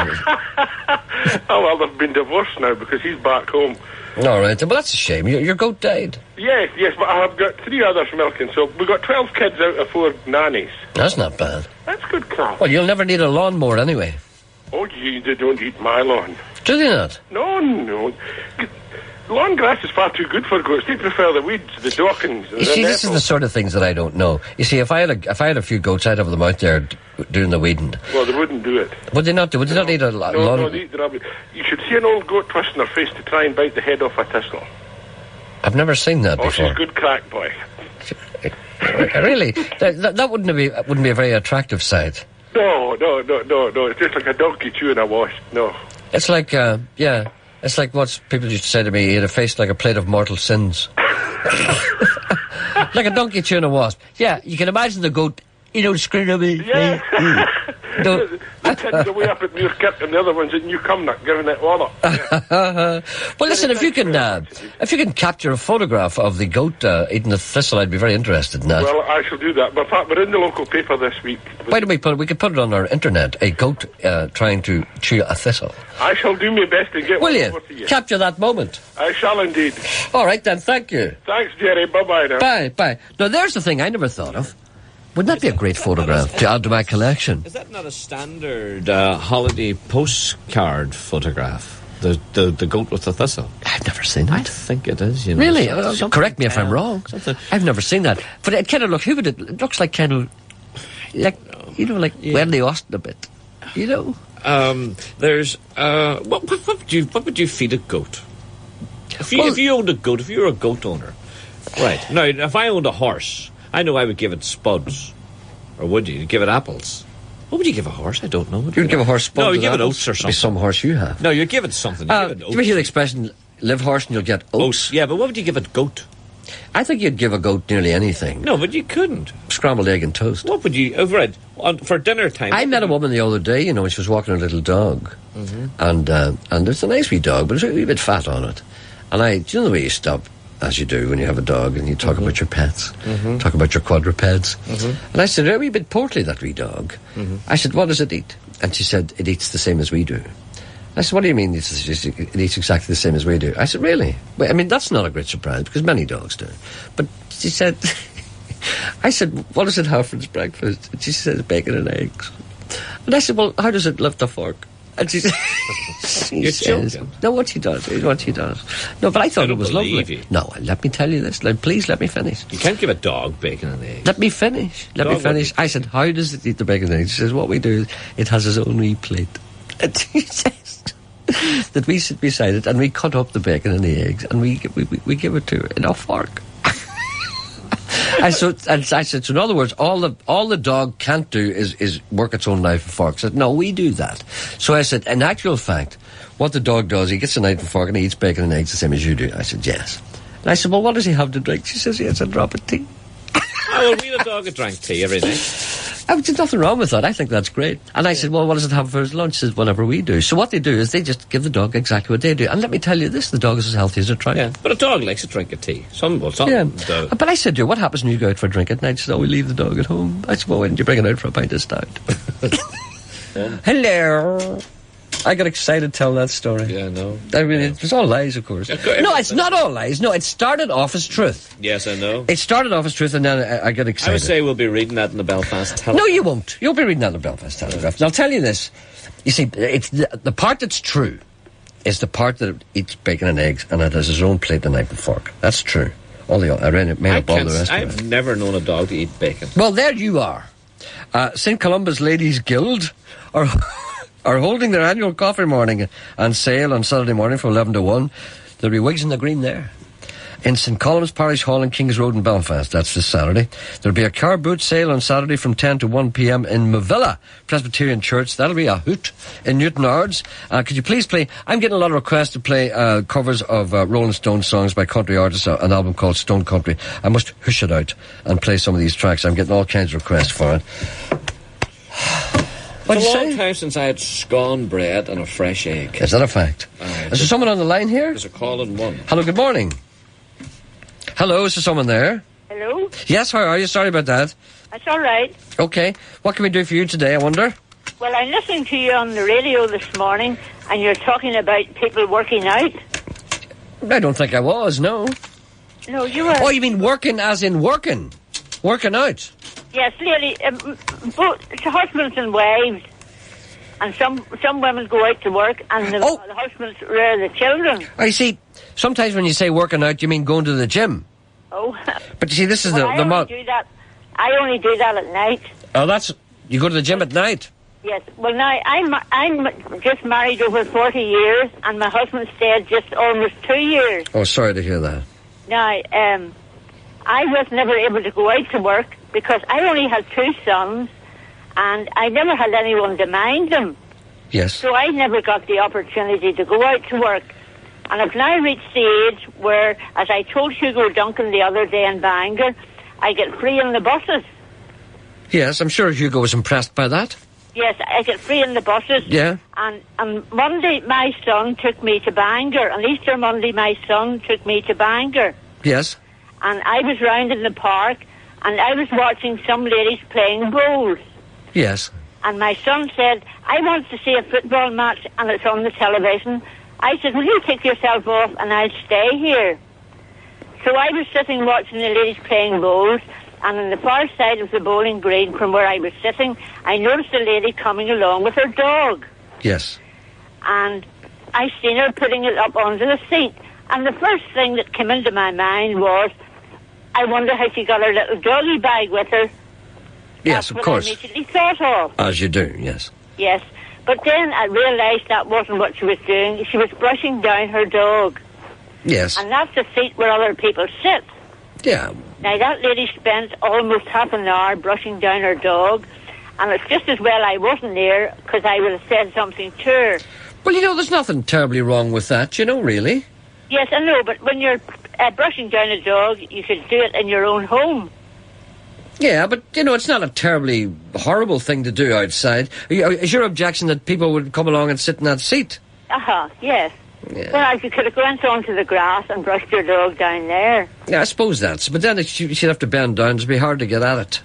Oh, well, they've been divorced now because he's back home. All right, well, that's a shame. Your goat died. Yes, but I have got 3 others milking, so we've got 12 kids out of 4 nannies. That's not bad. That's good crap. Well, you'll never need a lawnmower anyway. Oh, gee, they don't eat my lawn. Do they not? No. Lawn grass is far too good for goats. They prefer the weeds, the dockings. You see, this is the sort of things that I don't know. You see, if I had a few goats, I'd have them out there doing the weeding. Well, they wouldn't do it. Would they not do? Would they not eat a lawn? No, they eat the rubbish. You should see an old goat twisting her face to try and bite the head off a thistle. I've never seen that before. She's good crack, boy. Really? That wouldn't be a very attractive sight. No. It's just like a donkey chewing a wasp. No. It's like, it's like what people used to say to me, he had a face like a plate of mortal sins. Like a donkey chewing a wasp. Yeah, you can imagine the goat, screaming at me. Yeah. The tins away up at Muirkirk and the other one's at New Cumnock giving it wallop. Well, listen, if you can capture a photograph of the goat eating the thistle, I'd be very interested in that. Well, I shall do that. But in fact, we're in the local paper this week. Why don't we could put it on our internet, a goat trying to chew a thistle. I shall do my best to get Will one you? over to you. Capture that moment. I shall indeed. All right, then, thank you. Thanks, Gerry. Bye-bye now. Bye. Now, there's the thing I never thought of. Wouldn't that be a great photograph to add to my collection? Is that not a standard holiday postcard photograph? The goat with the thistle? I've never seen it. I think it is, Really? Correct me if I'm wrong. I've never seen that. But it kind of looks... It looks like kind of... Like Wendy Austin a bit. There's... What would you feed a goat? If you owned a goat, if you were a goat owner... Right. Now, if I owned a horse... I know I would give it spuds. Or would you? You'd give it apples. What would you give a horse? I don't know. You'd give a horse spuds. No, you'd give it apples? oats or something. Be some horse you have. No, you'd give it something. Give it oats. Do you hear the expression, live horse and you'll get oats? Yeah, but what would you give a goat? I think you'd give a goat nearly anything. No, but you couldn't. Scrambled egg and toast. What would you... for dinner time... I met a woman the other day, when she was walking her little dog. Mm-hmm. And it's a nice wee dog, but it's a wee bit fat on it. And do you know the way you stop... as you do when you have a dog and you talk about your pets, talk about your quadrupeds. And I said, they're a wee bit portly, that wee dog. I said, what does it eat? And she said, it eats the same as we do. I said, what do you mean it eats exactly the same as we do? I said, really? Well, I mean, that's not a great surprise, because many dogs do. But she said, I said, what does it have for its breakfast? And she said, bacon and eggs. And I said, well, how does it lift a fork? And she said, You're joking. No, what she does. No, but I thought it was lovely. You. No, let me tell you this. Please let me finish. You can't give a dog bacon and eggs. Let me finish. I said, how does it eat the bacon and eggs? She says, what we do is it has its own wee plate. And she says that we sit beside it and we cut up the bacon and the eggs and we give it to her in a fork. I said, so in other words, all the dog can't do is work its own knife and fork. I said, no, we do that. So I said, in actual fact, what the dog does, he gets a knife and fork and he eats bacon and eggs the same as you do. I said, yes. And I said, well, what does he have to drink? She says, he has a drop of tea. Oh, well, we the dog had drank tea every day. There's nothing wrong with that. I think that's great. And I said, well, what does it have for his lunch? She says, whatever we do. So what they do is they just give the dog exactly what they do. And let me tell you this, the dog is as healthy as a trout. Yeah, but a dog likes a drink of tea. Some. Yeah. But I said to her, what happens when you go out for a drink at night? She said, oh, we leave the dog at home. I said, well, why didn't you bring it out for a pint of stout? Hello. I got excited telling that story. Yeah, no. I mean, it was all lies, of course. No, it's not all lies. No, it started off as truth. Yes, I know. It started off as truth, and then I got excited. I would say we'll be reading that in the Belfast Telegraph. No, you won't. You'll be reading that in the Belfast Telegraph. And I'll tell you this. You see, it's the part that's true is the part that it eats bacon and eggs, and it has its own plate and knife and fork. That's true. I made up all the rest of it. I've never known a dog to eat bacon. Well, there you are. St. Columba's Ladies Guild are holding their annual coffee morning and sale on Saturday morning from 11 to 1. There'll be wigs in the green there. In St. Columba's Parish Hall in Kings Road in Belfast. That's this Saturday. There'll be a car boot sale on Saturday from 10 to 1 p.m. in Mavilla Presbyterian Church. That'll be a hoot in Newton Ards. Could you please play... I'm getting a lot of requests to play covers of Rolling Stones songs by country artists, an album called Stone Country. I must hush it out and play some of these tracks. I'm getting all kinds of requests for it. It's a long time since I had scone bread and a fresh egg. Is that a fact? Is there someone on the line here? There's a call in one. Hello, good morning. Hello, is there someone there? Hello? Yes, how are you? Sorry about that. That's all right. Okay. What can we do for you today, I wonder? Well, I'm listening to you on the radio this morning, and you're talking about people working out. I don't think I was, no. No, you were. Oh, you mean working as in working? Working out? Yes, really, both husbands and wives, and some women go out to work, and the husbands rear the children. Oh, you see, sometimes when you say working out, you mean going to the gym. Oh. But you see, this is I only do that at night. Oh, you go to the gym at night? Yes. Well, now, I'm just married over 40 years, and my husband stayed just almost 2 years. Oh, sorry to hear that. Now, I was never able to go out to work because I only had 2 sons, and I never had anyone to mind them. Yes. So I never got the opportunity to go out to work. And I've now reached the age where, as I told Hugo Duncan the other day in Bangor, I get free on the buses. Yes, I'm sure Hugo was impressed by that. Yes, I get free in the buses. Yeah. And Monday, my son took me to Bangor. On Easter Monday, my son took me to Bangor. Yes. And I was round in the park, and I was watching some ladies playing bowls. Yes. And my son said, I want to see a football match, and it's on the television. I said, will you take yourself off, and I'll stay here. So I was sitting watching the ladies playing bowls, and on the far side of the bowling green from where I was sitting, I noticed a lady coming along with her dog. Yes. And I seen her putting it up onto the seat. And the first thing that came into my mind was, I wonder how she got her little doggy bag with her. Yes, of course. I immediately thought of. As you do, yes. Yes. But then I realised that wasn't what she was doing. She was brushing down her dog. Yes. And that's the seat where other people sit. Yeah. Now, that lady spent almost half an hour brushing down her dog, and it's just as well I wasn't there, because I would have said something to her. Well, you know, there's nothing terribly wrong with that, you know, really. Yes, I know, but when you're brushing down a dog, you should do it in your own home. Yeah, but, you know, it's not a terribly horrible thing to do outside. Is your objection that people would come along and sit in that seat? Yes. Yeah. Well, you could have gone onto the grass and brushed your dog down there. Yeah, I suppose that's... But then she'd have to bend down. It'd be hard to get at it.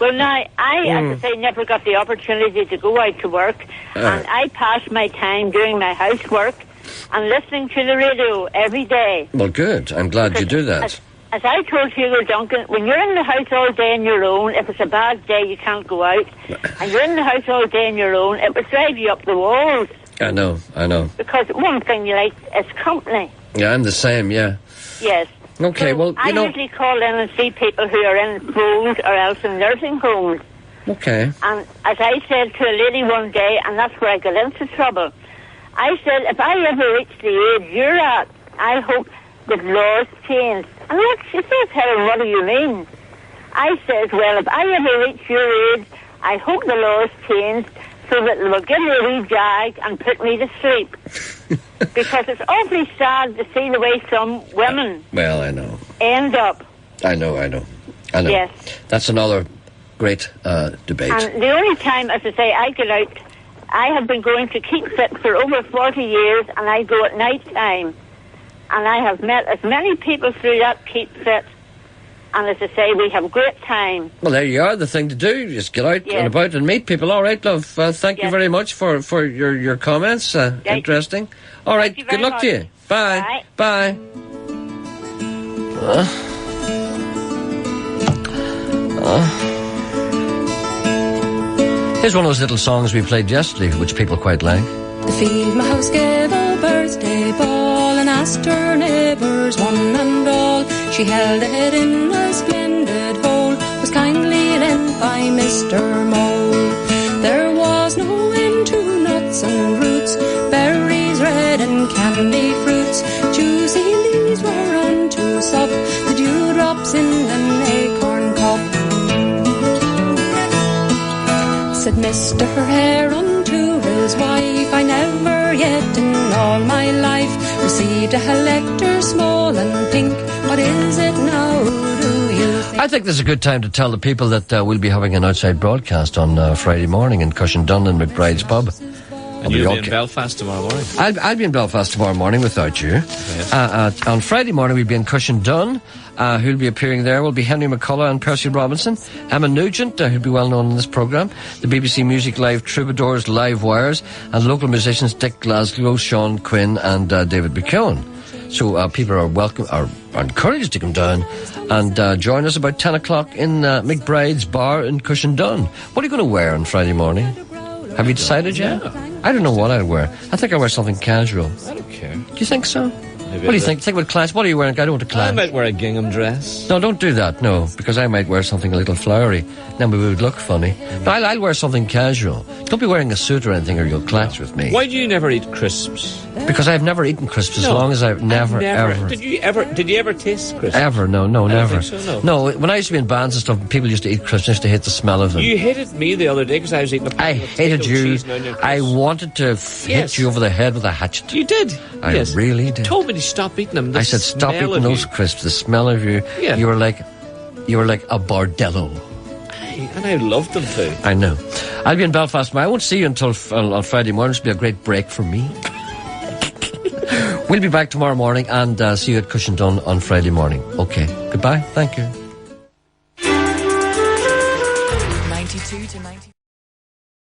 Well, now, I, as I say, never got the opportunity to go out to work, and I pass my time doing my housework and listening to the radio every day. Well, good. I'm glad you do that. As I told Hugo Duncan, when you're in the house all day on your own, if it's a bad day, you can't go out, and you're in the house all day on your own, it would drive you up the walls. I know. Because one thing you like is company. Yeah, I'm the same, yeah. Yes. Okay, so well, I usually call in and see people who are in homes or else in nursing homes. Okay. And as I said to a lady one day, and that's where I got into trouble, I said, if I ever reach the age you're at, I hope that laws change. And look, she says, Helen, what do you mean? I says, well, if I ever reach your age, I hope the laws change so that they will give me a wee gag and put me to sleep. Because it's awfully sad to see the way some women well, I know. end up. I know. Yes. That's another great debate. And the only time, as I say, I get out, I have been going to Keep Fit for over 40 years, and I go at night time. And I have met as many people through that Keep Fit. And as I say, we have a great time. Well, there you are. The thing to do, just get out and about and meet people. All right, love. Thank you very much for your comments. Interesting. All right, good luck to you. Bye. Bye. Here's one of those little songs we played yesterday, which people quite like. The field mouse gave a birthday ball and asked her neighbours one and all. She held it in a splendid hole, was kindly lent by Mr. Mole. There was no end to nuts and roots, berries red and candy fruits. Juicy leaves were unto sup, the dewdrops in an acorn cup. Said Mr. Hare unto his wife, I never yet in all my life received a lecter small and pink. What is it now, do you think? I think this is a good time to tell the people that we'll be having an outside broadcast on Friday morning in Cushendun in McBride's Pub. And you'll be in Belfast tomorrow morning. I'll be in Belfast tomorrow morning without you. Yes. On Friday morning we'll be in Cushendun. Who'll be appearing there will be Henry McCullough and Percy Robinson, Emma Nugent, who'll be well known in this programme, the BBC Music Live Troubadours, Live Wires, and local musicians Dick Glasgow, Sean Quinn and David McKeown. So people are welcome, are encouraged to come down and join us about 10 o'clock in McBride's Bar in Cushendun. What are you going to wear on Friday morning? Have you decided yet? I don't know what I'd wear. I think I'll wear something casual. I don't care. Do you think so? What do you think? Think about class. What are you wearing? I don't want to class. I might wear a gingham dress. No, don't do that, no, because I might wear something a little flowery. Then we would look funny. But I'll wear something casual. Don't be wearing a suit or anything or you'll clash with me. Why do you never eat crisps? Because I've never eaten crisps as long as I've never. Did you ever taste crisps? Ever, no, I never. don't think so, no, when I used to be in bands and stuff, people used to eat crisps, used to hate the smell of them. You hated me the other day because I was eating I hated you. I wanted to hit you over the head with a hatchet. You did. I really did. You told me to stop eating them. I said stop eating those crisps. The smell of you. Yeah. You were like a bordello. And I loved them too. I know. I'll be in Belfast tomorrow. I won't see you until on Friday morning. It'll be a great break for me. We'll be back tomorrow morning and see you at Cushendun on Friday morning. Okay. Goodbye. Thank you. 92 to 90.